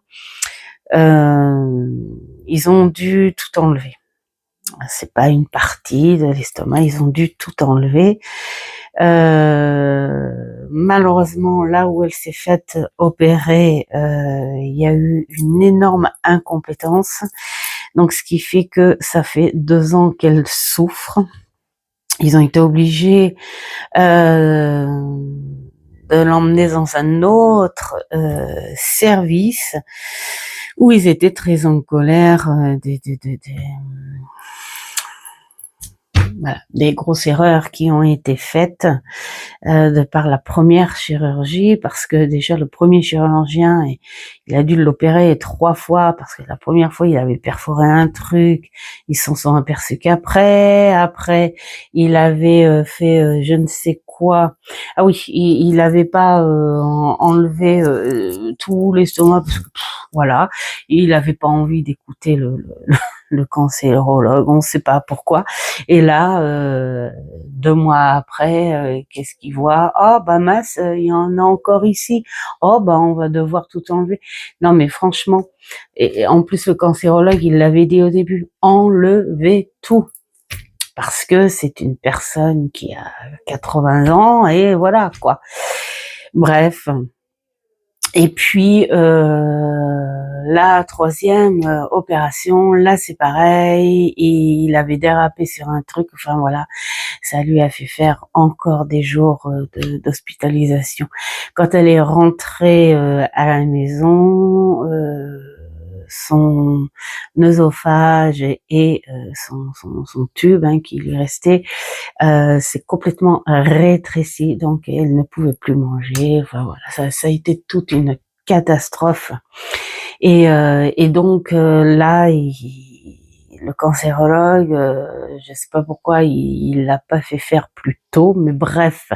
Ils ont dû tout enlever. C'est pas une partie de l'estomac, ils ont dû tout enlever. Malheureusement, là où elle s'est faite opérer, il y a eu une énorme incompétence. Donc, ce qui fait que ça fait 2 ans qu'elle souffre. Ils ont été obligés de l'emmener dans un autre service où ils étaient très en colère, voilà, des grosses erreurs qui ont été faites de par la première chirurgie, parce que déjà le premier chirurgien, il a dû l'opérer 3 fois parce que la première fois il avait perforé un truc, ils s'en sont aperçus qu'après il avait fait je ne sais quoi. Ah oui, il avait pas enlevé tout l'estomac parce que voilà, il avait pas envie d'écouter le cancérologue, on sait pas pourquoi. Et là 2 mois après, qu'est-ce qu'il voit? Oh bah mince, il y en a encore ici. Oh bah on va devoir tout enlever. Non mais franchement, et en plus le cancérologue il l'avait dit au début, enlevez tout, parce que c'est une personne qui a 80 ans et voilà quoi. Bref. Et puis la troisième opération, là c'est pareil, il avait dérapé sur un truc, enfin voilà, ça lui a fait faire encore des jours d'hospitalisation. Quand elle est rentrée à la maison, son œsophage et son tube qui lui restait s'est complètement rétréci, donc elle ne pouvait plus manger. Enfin voilà, ça a été toute une catastrophe. Et donc là, le cancérologue, je sais pas pourquoi il l'a pas fait faire plus tôt, mais bref,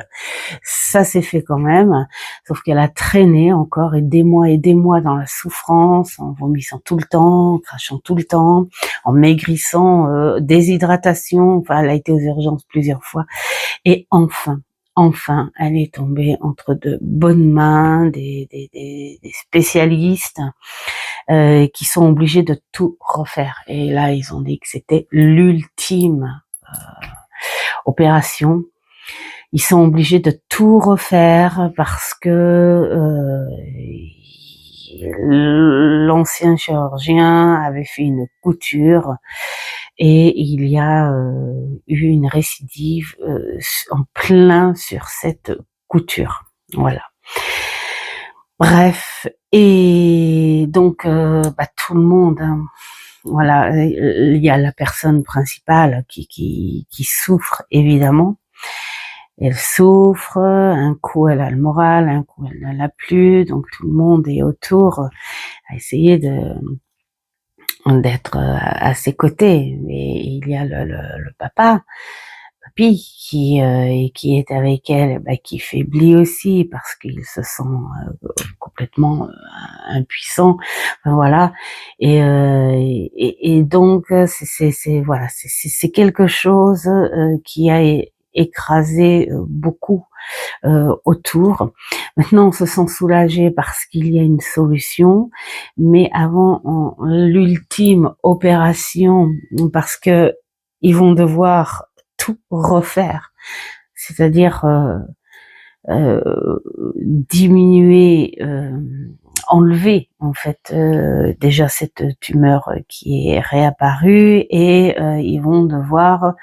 ça s'est fait quand même. Sauf qu'elle a traîné encore et des mois dans la souffrance, en vomissant tout le temps, en crachant tout le temps, en maigrissant, déshydratation. Enfin, elle a été aux urgences plusieurs fois. Et enfin, elle est tombée entre de bonnes mains, des spécialistes qui sont obligés de tout refaire. Et là, ils ont dit que c'était l'ultime opération. Ils sont obligés de tout refaire parce que l'ancien chirurgien avait fait une couture et il y a eu une récidive en plein sur cette couture. Voilà. Bref, et donc tout le monde, voilà, il y a la personne principale qui souffre évidemment. Elle souffre, un coup elle a le moral, un coup elle ne l'a plus, donc tout le monde est autour à essayer d'être à ses côtés. Et il y a le papy qui est avec elle, qui faiblit aussi parce qu'il se sent complètement impuissant. Enfin, voilà. Et donc c'est quelque chose qui a écrasé beaucoup autour. Maintenant, on se sent soulagé parce qu'il y a une solution, mais avant l'ultime opération, parce que ils vont devoir tout refaire, c'est-à-dire euh, diminuer, enlever en fait déjà cette tumeur qui est réapparue et ils vont devoir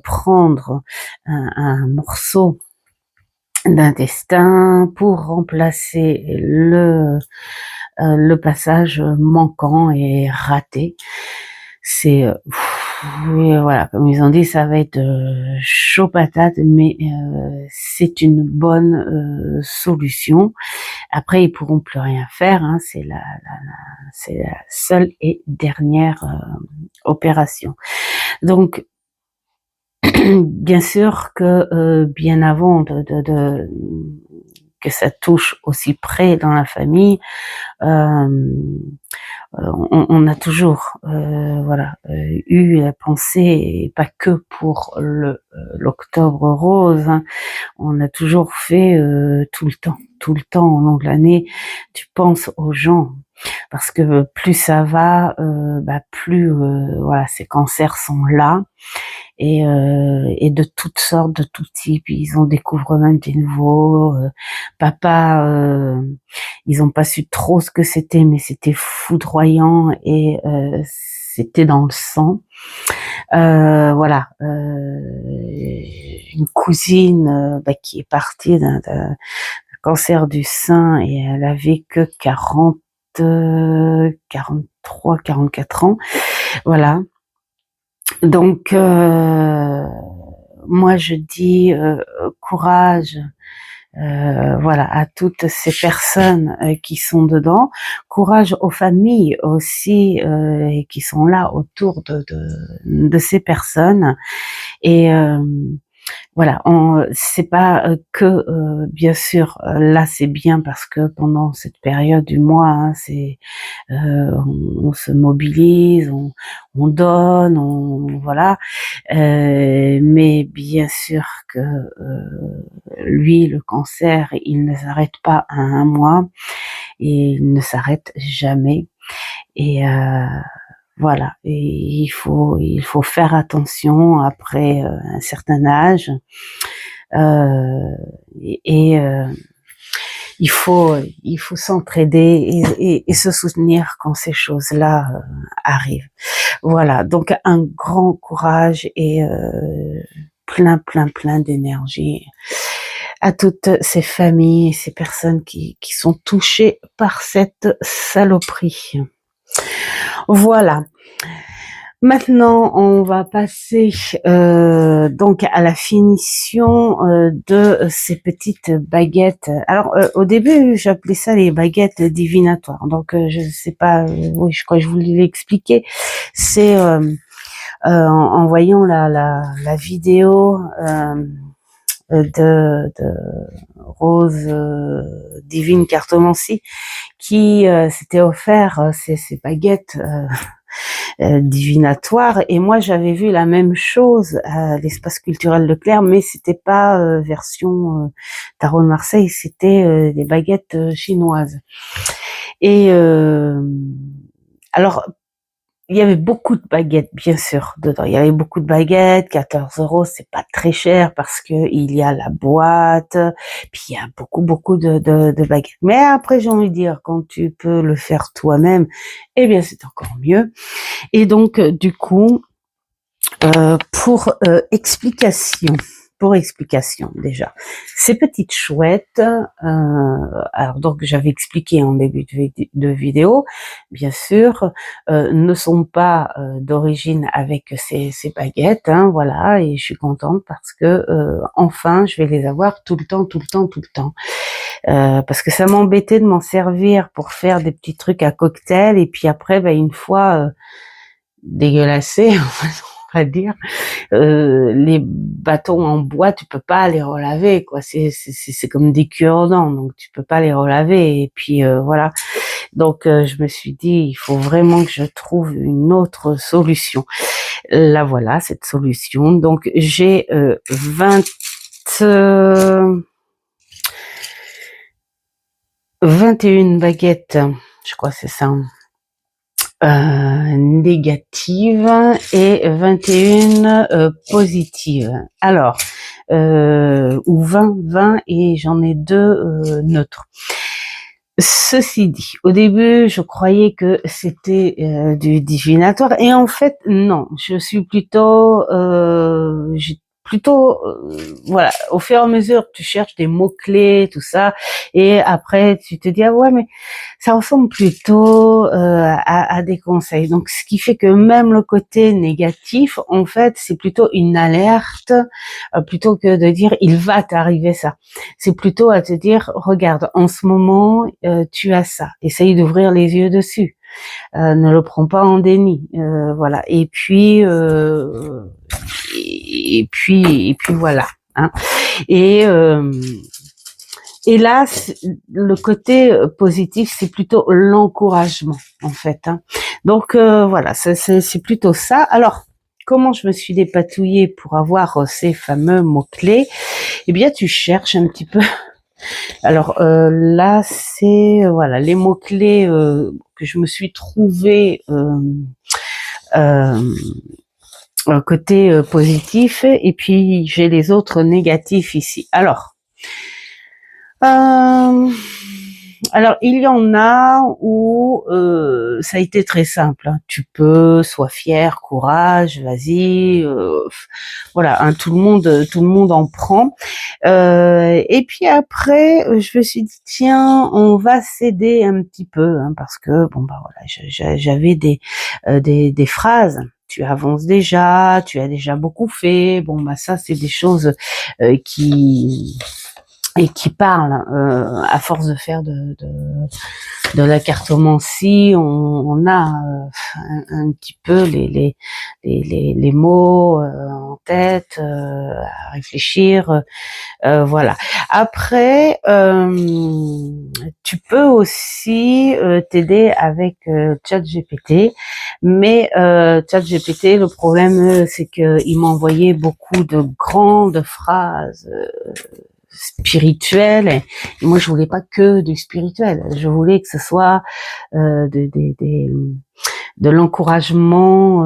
prendre un morceau d'intestin pour remplacer le passage manquant et raté. C'est voilà, comme ils ont dit, ça va être chaud patate, mais c'est une bonne solution. Après, ils pourront plus rien faire. C'est la seule et dernière opération. Donc, bien sûr que bien avant que ça touche aussi près dans la famille, on a toujours eu la pensée, et pas que pour l'Octobre Rose, on a toujours fait tout le temps au long de l'année, tu penses aux gens. Parce que plus ça va, plus ces cancers sont là et de toutes sortes, de tout type. Ils en découvrent même des nouveaux. Papa, ils ont pas su trop ce que c'était, mais c'était foudroyant et c'était dans le sang. Une cousine qui est partie d'un cancer du sein et elle avait que 43, 44 ans. Voilà. Donc, moi, je dis courage à toutes ces personnes qui sont dedans. Courage aux familles aussi qui sont là autour de ces personnes. Et voilà, c'est pas que bien sûr là c'est bien parce que pendant cette période du mois, on se mobilise, on donne, mais bien sûr que lui le cancer il ne s'arrête pas à un mois et il ne s'arrête jamais et voilà, et il faut faire attention après un certain âge et il faut s'entraider et se soutenir quand ces choses-là arrivent. Voilà, donc un grand courage et plein d'énergie à toutes ces familles, ces personnes qui sont touchées par cette saloperie. Voilà. Maintenant, on va passer donc à la finition de ces petites baguettes. Alors, au début, j'appelais ça les baguettes divinatoires. Donc, je sais pas, oui, je crois que je vous l'ai expliqué. C'est en voyant la vidéo de Rose Divine Cartomancie qui s'était offert ces baguettes divinatoires, et moi j'avais vu la même chose à l'espace culturel Leclerc, mais c'était pas version Tarot de Marseille, c'était des baguettes chinoises. Et alors il y avait beaucoup de baguettes, bien sûr, dedans. Il y avait beaucoup de baguettes, 14 €, c'est pas très cher parce que il y a la boîte, puis il y a beaucoup de baguettes. Mais après, j'ai envie de dire, quand tu peux le faire toi-même, eh bien, c'est encore mieux. Et donc, du coup, pour explication déjà, ces petites chouettes, alors donc j'avais expliqué en début de vidéo, bien sûr, ne sont pas d'origine avec ces baguettes, hein, voilà, et je suis contente parce que enfin je vais les avoir tout le temps, parce que ça m'embêtait de m'en servir pour faire des petits trucs à cocktail, et puis après, une fois dégueulassés, on va dire, les bâtons en bois, tu peux pas les relaver, quoi. C'est comme des cure-dents, donc tu peux pas les relaver. Et puis voilà. Donc je me suis dit, il faut vraiment que je trouve une autre solution. Là voilà, cette solution. Donc j'ai 21 baguettes, je crois que c'est ça. Négatives et 21 positives. Alors, ou 20 et j'en ai 2 neutres. Ceci dit, au début, je croyais que c'était du divinatoire, et en fait, non. Je suis plutôt, voilà, au fur et à mesure que tu cherches des mots-clés, tout ça, et après, tu te dis, ah ouais, mais ça ressemble plutôt à des conseils. Donc, ce qui fait que même le côté négatif, en fait, c'est plutôt une alerte, plutôt que de dire, il va t'arriver ça. C'est plutôt à te dire, regarde, en ce moment, tu as ça. Essaye d'ouvrir les yeux dessus. Ne le prends pas en déni. Voilà. Et puis voilà. Hein. Et là, le côté positif, c'est plutôt l'encouragement, en fait. Hein. Donc voilà, c'est plutôt ça. Alors, comment je me suis dépatouillée pour avoir ces fameux mots-clés? Eh bien, tu cherches un petit peu. Alors là, c'est voilà les mots-clés que je me suis trouvée côté positif, et puis j'ai les autres négatifs ici. Alors il y en a où ça a été très simple. Hein. Tu peux, sois fier, courage, vas-y, voilà. Hein, tout le monde en prend. Et puis après, je me suis dit tiens, on va s'aider un petit peu, hein, parce que bon voilà, j'avais des phrases. Tu avances déjà, tu as déjà beaucoup fait. Bon ça c'est des choses qui parlent à force de faire de la cartomancie, on a un petit peu les mots en tête, à réfléchir, voilà. Après, tu peux aussi t'aider avec ChatGPT, mais ChatGPT, le problème c'est que il m'a envoyé beaucoup de grandes phrases spirituel, et moi je voulais pas que du spirituel, je voulais que ce soit de l'encouragement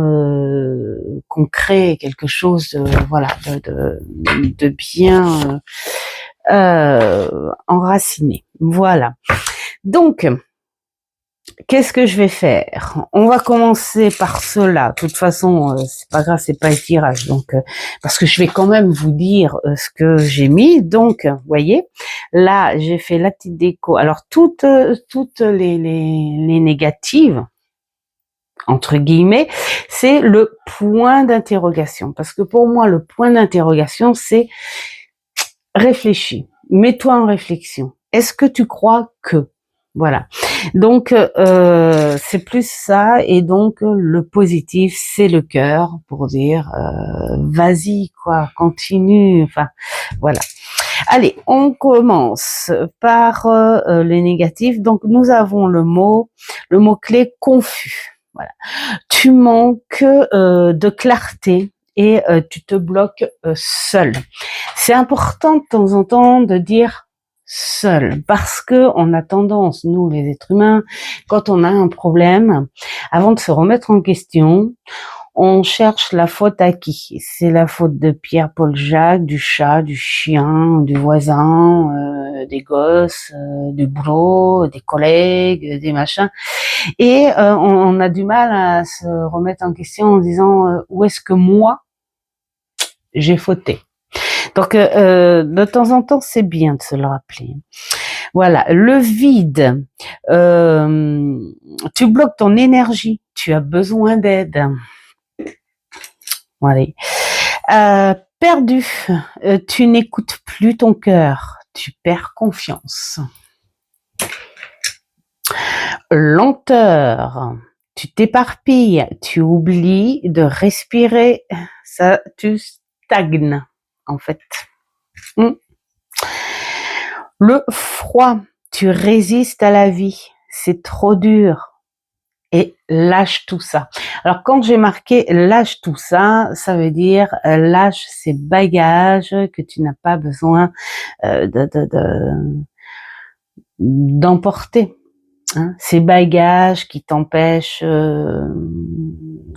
concret, quelque chose de voilà de bien enraciné. Voilà. Donc, qu'est-ce que je vais faire? On va commencer par cela. De toute façon, c'est pas grave, c'est pas un tirage. Donc, parce que je vais quand même vous dire ce que j'ai mis. Donc, vous voyez, là, j'ai fait la petite déco. Alors, toutes les négatives, entre guillemets, c'est le point d'interrogation. Parce que pour moi, le point d'interrogation, c'est réfléchis. Mets-toi en réflexion. Est-ce que tu crois que? Voilà. Donc, c'est plus ça. Et donc, le positif, c'est le cœur pour dire, vas-y, quoi, continue. Enfin, voilà. Allez, on commence par les négatifs. Donc, nous avons le mot-clé confus. Voilà. Tu manques de clarté et tu te bloques seul. C'est important de temps en temps de dire seul, parce que on a tendance, nous les êtres humains, quand on a un problème, avant de se remettre en question, on cherche la faute à qui? C'est la faute de Pierre, Paul, Jacques, du chat, du chien, du voisin, des gosses, du boulot, des collègues, des machins. Et on a du mal à se remettre en question en disant où est-ce que moi j'ai fauté. Donc de temps en temps c'est bien de se le rappeler. Voilà, le vide. Tu bloques ton énergie. Tu as besoin d'aide. Voilà. Perdu. Tu n'écoutes plus ton cœur. Tu perds confiance. Lenteur. Tu t'éparpilles, tu oublies de respirer, ça, tu stagnes, en fait. Le froid, tu résistes à la vie, c'est trop dur. Et lâche tout ça. Alors, quand j'ai marqué lâche tout ça, ça veut dire lâche ces bagages que tu n'as pas besoin d'emporter. Hein, ces bagages qui t'empêchent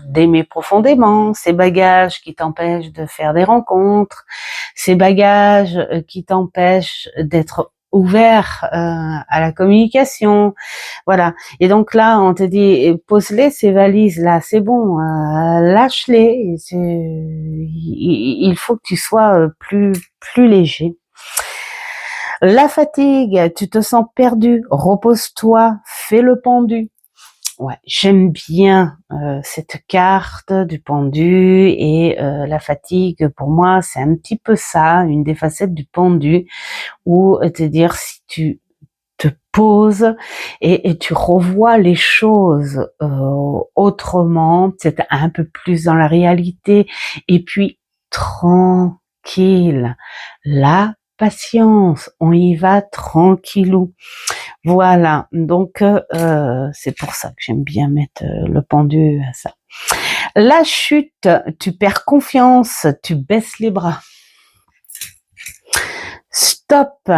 d'aimer profondément, ces bagages qui t'empêchent de faire des rencontres, ces bagages qui t'empêchent d'être ouvert à la communication, voilà. Et donc là, on te dit, pose-les ces valises là, c'est bon, lâche-les. Il faut que tu sois plus léger. La fatigue, tu te sens perdu, repose-toi, fais le pendu. Ouais, j'aime bien cette carte du pendu et la fatigue, pour moi, c'est un petit peu ça, une des facettes du pendu, où te dire si tu te poses et tu revois les choses autrement, c'est un peu plus dans la réalité, et puis tranquille. La patience, on y va tranquillou. Voilà, donc c'est pour ça que j'aime bien mettre le pendu à ça. La chute, tu perds confiance, tu baisses les bras. Stop,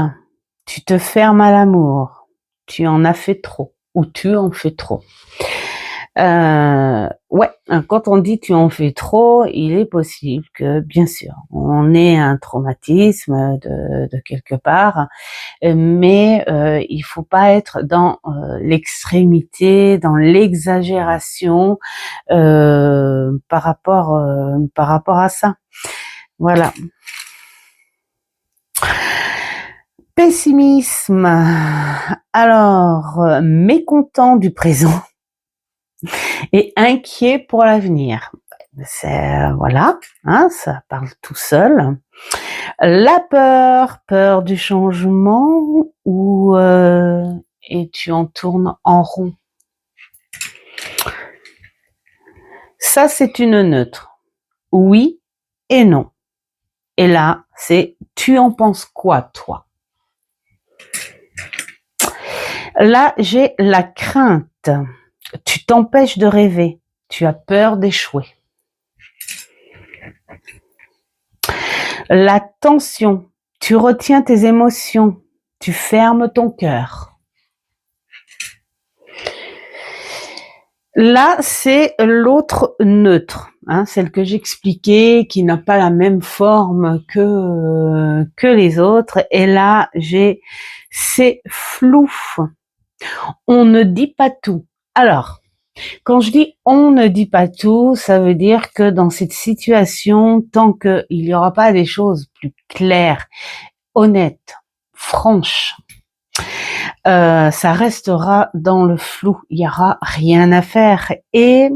tu te fermes à l'amour, tu en as fait trop ou tu en fais trop. Ouais, quand on dit tu en fais trop, il est possible que, bien sûr, on ait un traumatisme de quelque part, mais il faut pas être dans l'extrémité, dans l'exagération par rapport à ça. Voilà. Pessimisme. Alors, mécontent du présent et inquiet pour l'avenir. C'est voilà, hein, ça parle tout seul. La peur du changement ou et tu en tournes en rond. Ça, c'est une neutre. Oui et non. Et là, c'est tu en penses quoi, toi? Là, j'ai la crainte. Tu t'empêches de rêver. Tu as peur d'échouer. La tension. Tu retiens tes émotions. Tu fermes ton cœur. Là, c'est l'autre neutre. hein, celle que j'expliquais, qui n'a pas la même forme que les autres. Et là, c'est flou. On ne dit pas tout. Alors, quand je dis on ne dit pas tout, ça veut dire que dans cette situation, tant qu'il n'y aura pas des choses plus claires, honnêtes, franches, ça restera dans le flou. Il n'y aura rien à faire. Et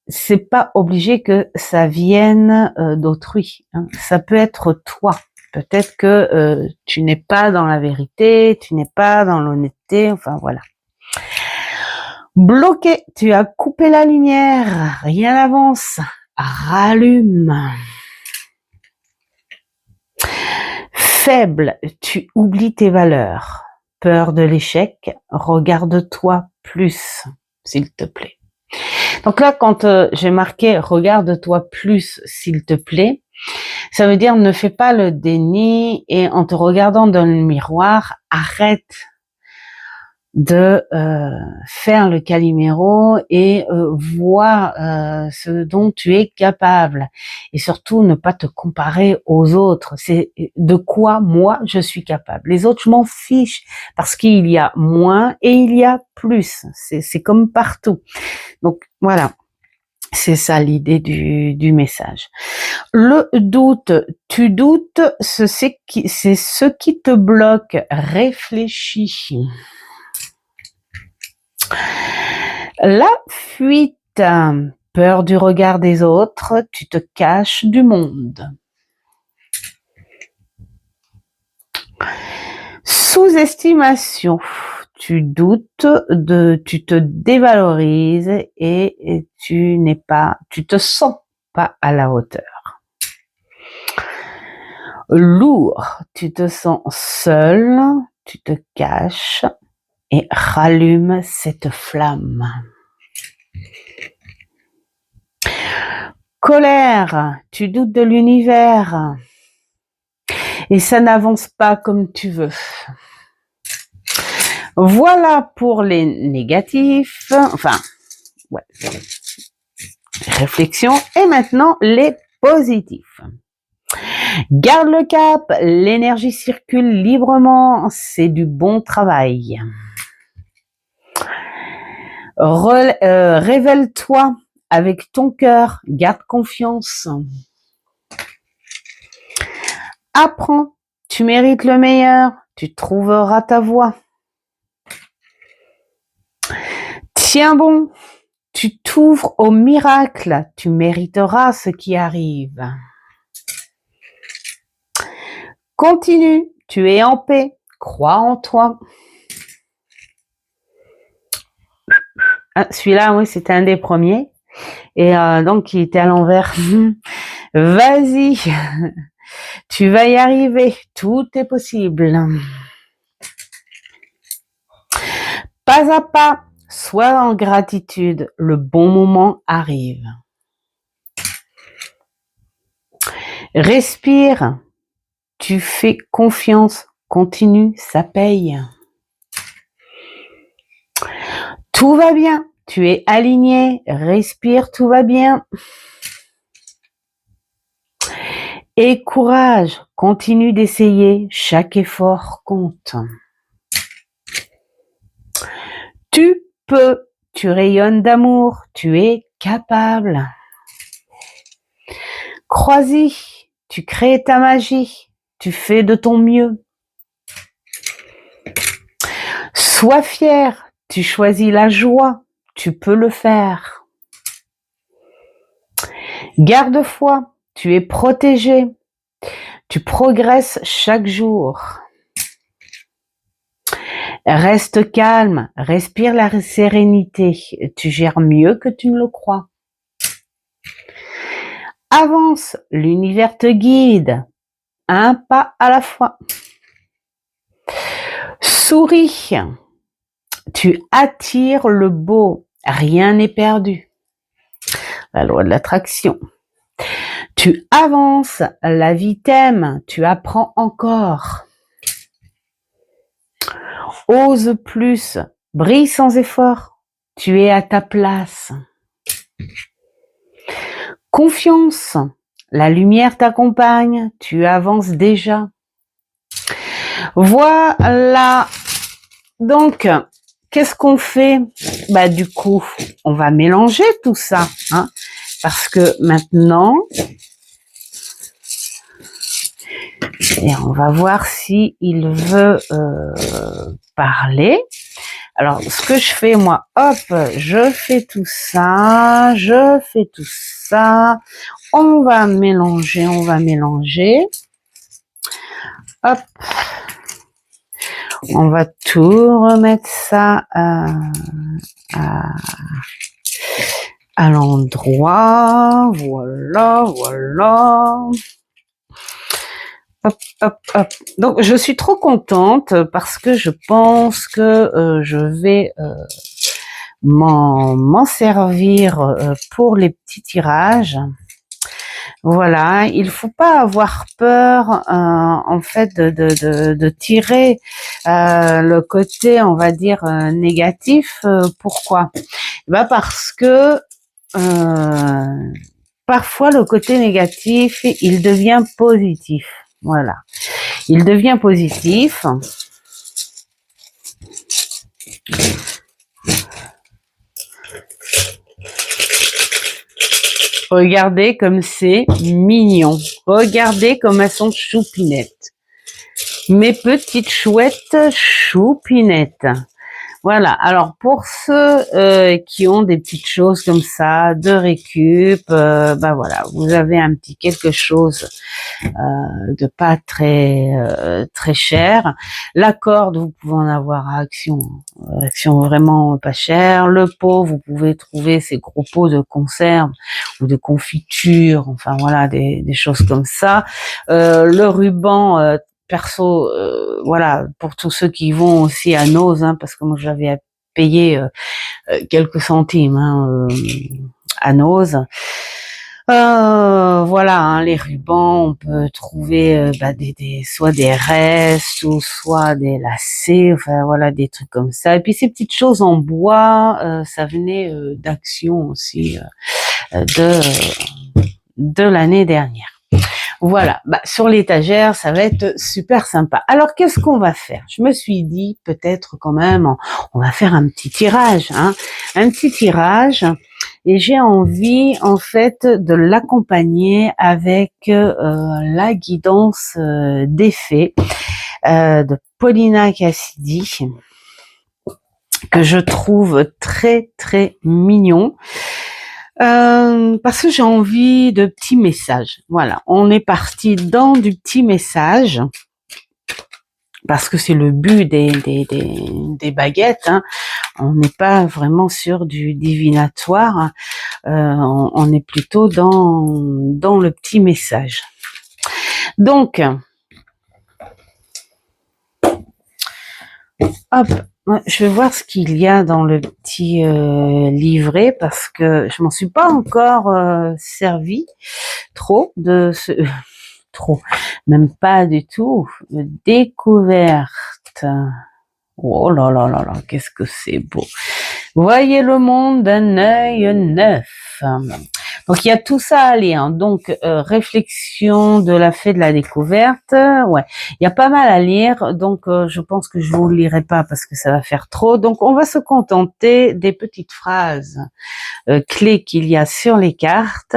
c'est pas obligé que ça vienne d'autrui, hein. Ça peut être toi. Peut-être que tu n'es pas dans la vérité, tu n'es pas dans l'honnêteté, enfin voilà. Bloqué, tu as coupé la lumière, rien n'avance, rallume. Faible, tu oublies tes valeurs. Peur de l'échec, regarde-toi plus, s'il te plaît. Donc là, quand j'ai marqué « regarde-toi plus, s'il te plaît », ça veut dire ne fais pas le déni et en te regardant dans le miroir, arrête de faire le Calimero et vois ce dont tu es capable. Et surtout, ne pas te comparer aux autres. C'est de quoi moi je suis capable. Les autres, je m'en fiche parce qu'il y a moins et il y a plus. C'est comme partout. Donc voilà, c'est ça l'idée du message. Le doute, tu doutes, c'est ce qui te bloque. Réfléchis. La fuite, peur du regard des autres, tu te caches du monde. Sous-estimation, tu doutes, tu te dévalorises et tu te sens pas à la hauteur. Lourd, tu te sens seul, tu te caches et rallume cette flamme. Colère, tu doutes de l'univers et ça n'avance pas comme tu veux. Voilà pour les négatifs, enfin, ouais, réflexion. Et maintenant, les positifs. Garde le cap, l'énergie circule librement, c'est du bon travail. Révèle-toi avec ton cœur, garde confiance. Apprends, tu mérites le meilleur, tu trouveras ta voie. Tiens bon, tu t'ouvres au miracle, tu mériteras ce qui arrive. Continue, tu es en paix, crois en toi. Ah, celui-là, oui, c'était un des premiers. Et donc, il était à l'envers. Vas-y, tu vas y arriver, tout est possible. Pas à pas, sois en gratitude, le bon moment arrive. Respire, tu fais confiance, continue, ça paye. Tout va bien, tu es aligné, respire, tout va bien. Et courage, continue d'essayer, chaque effort compte. Tu peux, tu rayonnes d'amour, tu es capable. Crois-y, tu crées ta magie, tu fais de ton mieux. Sois fier, tu choisis la joie, tu peux le faire. Garde foi, tu es protégé, tu progresses chaque jour. Reste calme, respire la sérénité, tu gères mieux que tu ne le crois. Avance, l'univers te guide, un pas à la fois. Souris, tu attires le beau, rien n'est perdu. La loi de l'attraction. Tu avances, la vie t'aime, tu apprends encore. Ose plus, brille sans effort, tu es à ta place. confiance. La lumière t'accompagne, tu avances déjà. Voilà. Donc, qu'est-ce qu'on fait? Bah, du coup, on va mélanger tout ça, hein, parce que maintenant, et on va voir si il veut parler. Alors, ce que je fais, moi, hop, je fais tout ça, on va mélanger, hop, on va tout remettre ça à l'endroit, voilà. Hop, hop, hop. Donc, je suis trop contente parce que je pense que je vais m'en servir pour les petits tirages. Voilà, il faut pas avoir peur en fait de tirer le côté, on va dire, négatif. Pourquoi? Bah parce que parfois le côté négatif, il devient positif. Voilà, il devient positif. Regardez comme c'est mignon. Regardez comme elles sont choupinettes. Mes petites chouettes choupinettes. Voilà. Alors pour ceux qui ont des petites choses comme ça de récup, bah voilà, vous avez un petit quelque chose de pas très cher. La corde, vous pouvez en avoir à Action vraiment pas chère. Le pot, vous pouvez trouver ces gros pots de conserve ou de confiture, enfin voilà, des choses comme ça. Le ruban, perso, voilà, pour tous ceux qui vont aussi à Nose, hein, parce que moi j'avais payé quelques centimes à Nose. Voilà, hein, les rubans, on peut trouver soit des restes ou soit des lacets, enfin voilà, des trucs comme ça. Et puis ces petites choses en bois, ça venait d'Action aussi de l'année dernière. Voilà, bah, sur l'étagère, ça va être super sympa. Alors, qu'est-ce qu'on va faire? Je me suis dit, peut-être quand même, on va faire un petit tirage, hein, un petit tirage. Et j'ai envie, en fait, de l'accompagner avec la guidance des fées de Paulina Cassidy, que je trouve très, très mignon. Parce que j'ai envie de petits messages. Voilà, on est parti dans du petit message parce que c'est le but des baguettes. Hein. On n'est pas vraiment sur du divinatoire. On est plutôt dans le petit message. Donc, hop. Je vais voir ce qu'il y a dans le petit livret parce que je m'en suis pas encore servi trop de ce trop, même pas du tout. Découverte. Oh là là là là, qu'est-ce que c'est beau. Voyez le monde d'un œil neuf. Donc il y a tout ça à lire. Hein. Donc réflexion de la fée de la découverte. Ouais, il y a pas mal à lire. Donc je pense que je vous le lirai pas parce que ça va faire trop. Donc on va se contenter des petites phrases clés qu'il y a sur les cartes.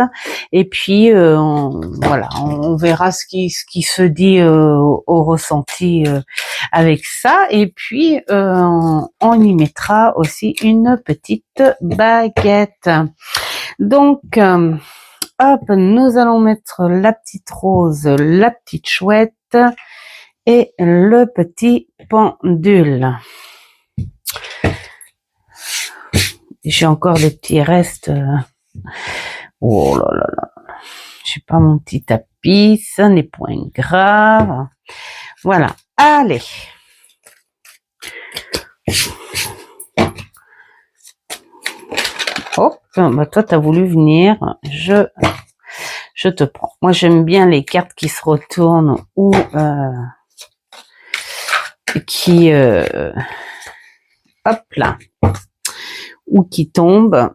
Et puis voilà, on verra ce qui se dit au ressenti avec ça. Et puis on y mettra aussi une petite baguette. Donc, hop, nous allons mettre la petite rose, la petite chouette et le petit pendule. J'ai encore des petits restes. Oh là là là. J'ai pas mon petit tapis, ça n'est point grave. Voilà, allez. Hop, bah toi t'as voulu venir, je te prends. Moi j'aime bien les cartes qui se retournent ou qui hop là, ou qui tombent.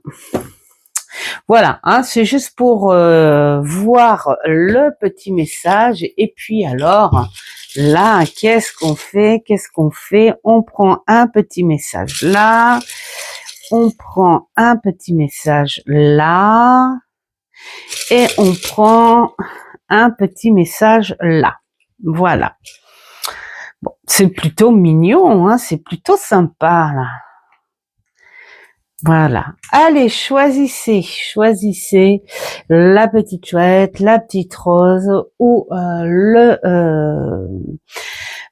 Voilà, hein, c'est juste pour voir le petit message. Et puis alors, là, qu'est-ce qu'on fait? Qu'est-ce qu'on fait? On prend un petit message là, on prend un petit message là, et on prend un petit message là. Voilà. Bon, c'est plutôt mignon, hein, c'est plutôt sympa là. Voilà. Allez, choisissez la petite chouette, la petite rose ou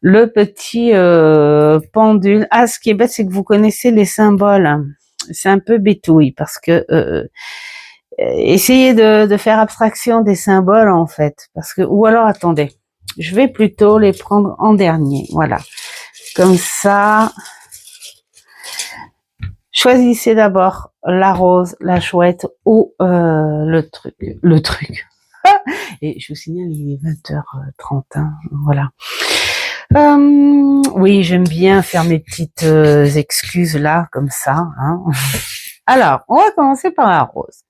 le petit pendule. Ah, ce qui est bête, c'est que vous connaissez les symboles. C'est un peu bétouille parce que essayez de faire abstraction des symboles en fait, parce que ou alors attendez, je vais plutôt les prendre en dernier. Voilà, comme ça. Choisissez d'abord la rose, la chouette ou le truc. Et je vous signale, il est 20h30, hein, voilà. Oui, j'aime bien faire mes petites excuses là, comme ça. Hein. Alors, on va commencer par la rose.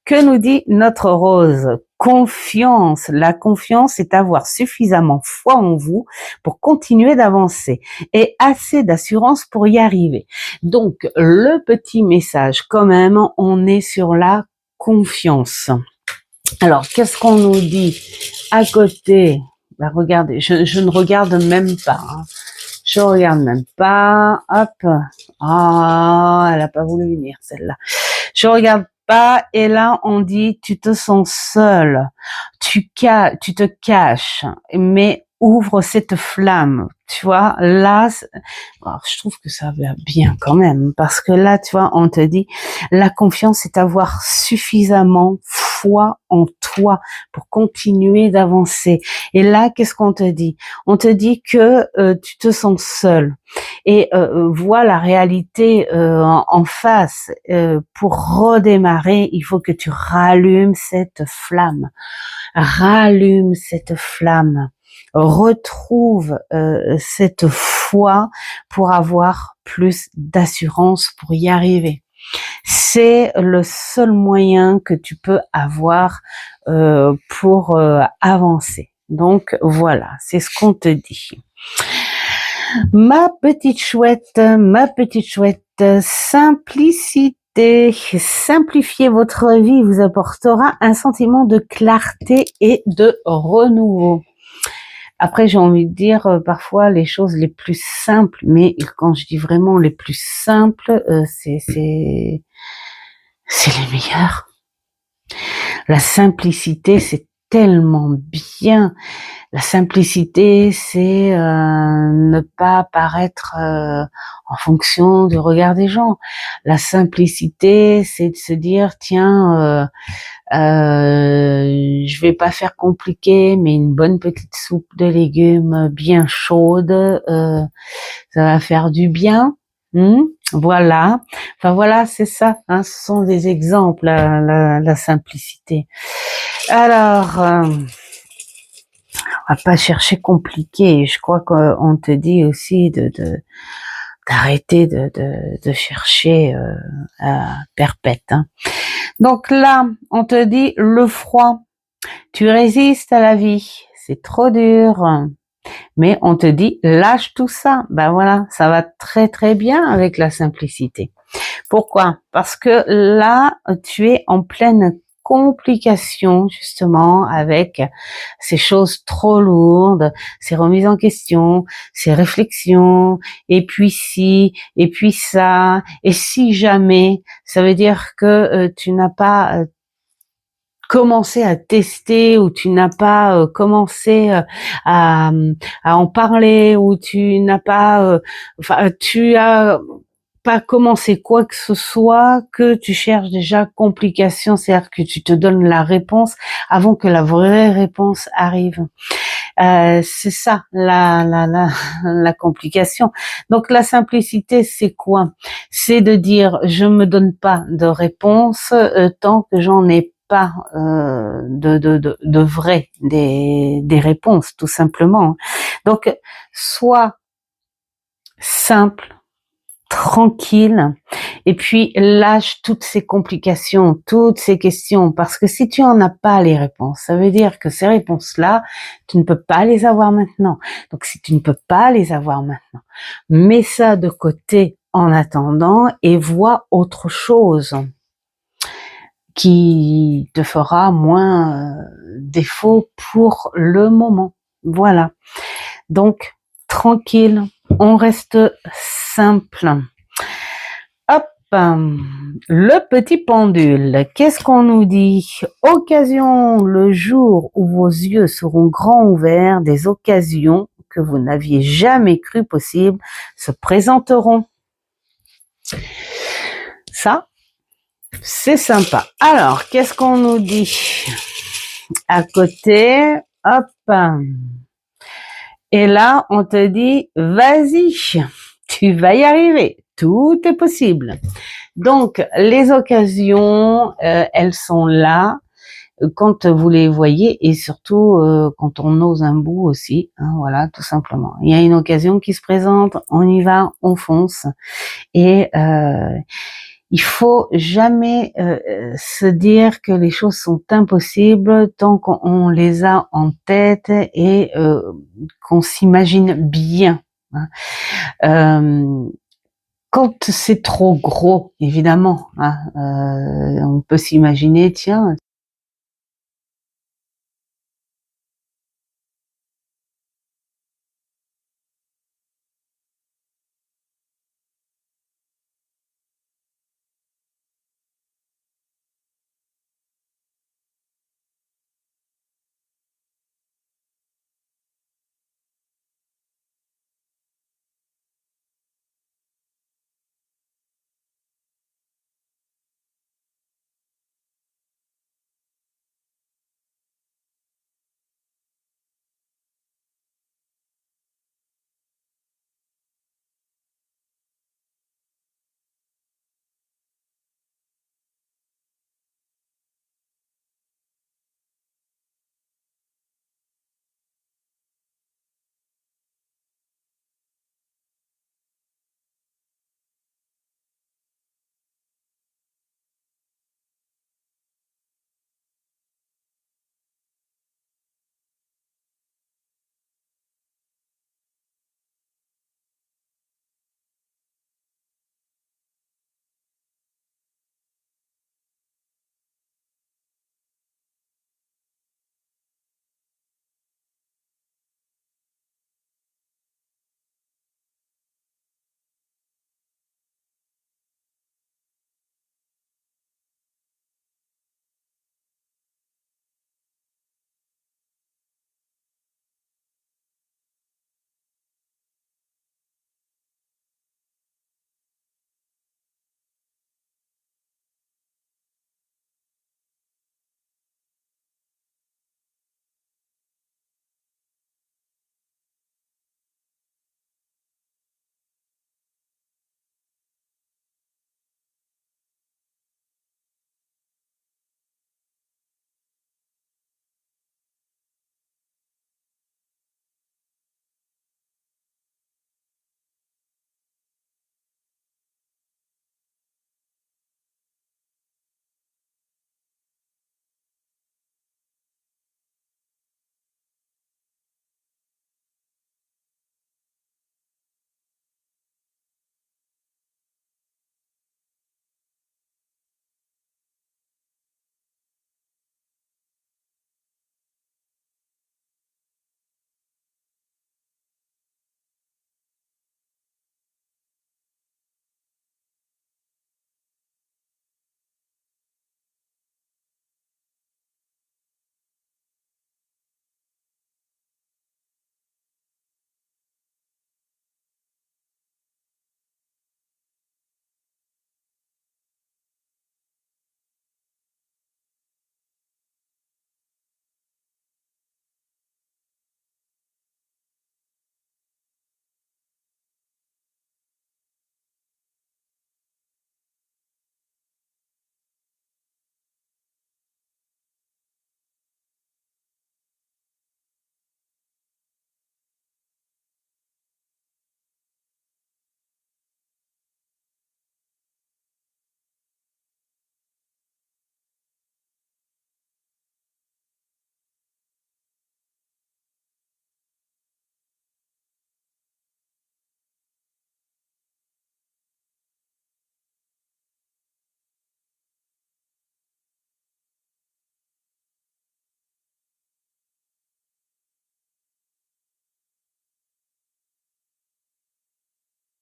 Que nous dit notre rose? Confiance. La confiance, c'est avoir suffisamment foi en vous pour continuer d'avancer et assez d'assurance pour y arriver. Donc, le petit message, quand même, on est sur la confiance. Alors, qu'est-ce qu'on nous dit à côté? Ben, regardez, je ne regarde même pas. Hein. Je regarde même pas. Hop. Ah, elle a pas voulu venir, celle-là. Je regarde pas, et là on dit tu te sens seul, tu te caches, mais ouvre cette flamme, tu vois, là, alors, je trouve que ça va bien quand même, parce que là, tu vois, on te dit, la confiance, c'est avoir suffisamment foi en toi pour continuer d'avancer. Et là, qu'est-ce qu'on te dit? On te dit que tu te sens seul et vois la réalité en face. Pour redémarrer, il faut que tu rallumes cette flamme. Rallume cette flamme. Retrouve cette foi pour avoir plus d'assurance pour y arriver. C'est le seul moyen que tu peux avoir pour avancer. Donc voilà, c'est ce qu'on te dit. Ma petite chouette, simplicité. Simplifier votre vie vous apportera un sentiment de clarté et de renouveau. Après, j'ai envie de dire parfois les choses les plus simples, mais quand je dis vraiment les plus simples, c'est les meilleures. La simplicité, c'est tellement bien. La simplicité, c'est ne pas paraître en fonction du regard des gens. La simplicité, c'est de se dire tiens, je vais pas faire compliqué, mais une bonne petite soupe de légumes bien chaude, ça va faire du bien. Voilà. Enfin voilà, c'est ça. Hein, ce sont des exemples, la simplicité. Alors, on va pas chercher compliqué. Je crois qu'on te dit aussi d'arrêter de chercher à perpète. Hein. Donc là, on te dit le froid. Tu résistes à la vie. C'est trop dur. Mais on te dit lâche tout ça. Ben voilà, ça va très très bien avec la simplicité. Pourquoi? Parce que là, tu es en pleine complication justement avec ces choses trop lourdes, ces remises en question, ces réflexions, et puis si, et puis ça, et si jamais, ça veut dire que tu n'as pas commencé à tester, ou tu n'as pas commencé à en parler, ou tu n'as pas, enfin tu as pas commencer quoi que ce soit, que tu cherches déjà complication, c'est-à-dire que tu te donnes la réponse avant que la vraie réponse arrive. C'est ça la complication. Donc la simplicité, c'est quoi? C'est de dire je me donne pas de réponse tant que j'en ai pas de vraies, des réponses, tout simplement. Donc sois simple, tranquille, et puis lâche toutes ces complications, toutes ces questions, parce que si tu en as pas les réponses, ça veut dire que ces réponses-là, tu ne peux pas les avoir maintenant. Donc si tu ne peux pas les avoir maintenant, mets ça de côté en attendant et vois autre chose qui te fera moins défaut pour le moment. Voilà. Donc, tranquille, on reste simple. Hop, le petit pendule, qu'est-ce qu'on nous dit? Occasion, le jour où vos yeux seront grands ouverts, des occasions que vous n'aviez jamais cru possibles se présenteront. Ça, c'est sympa. Alors, qu'est-ce qu'on nous dit? À côté, hop. Et là, on te dit, vas-y, tu vas y arriver. Tout est possible. Donc, les occasions, elles sont là quand vous les voyez et surtout quand on ose un bout aussi. Hein, voilà, tout simplement. Il y a une occasion qui se présente, on y va, on fonce. Et il faut jamais se dire que les choses sont impossibles tant qu'on les a en tête et qu'on s'imagine bien. Hein. Quand c'est trop gros, évidemment, hein, on peut s'imaginer, tiens,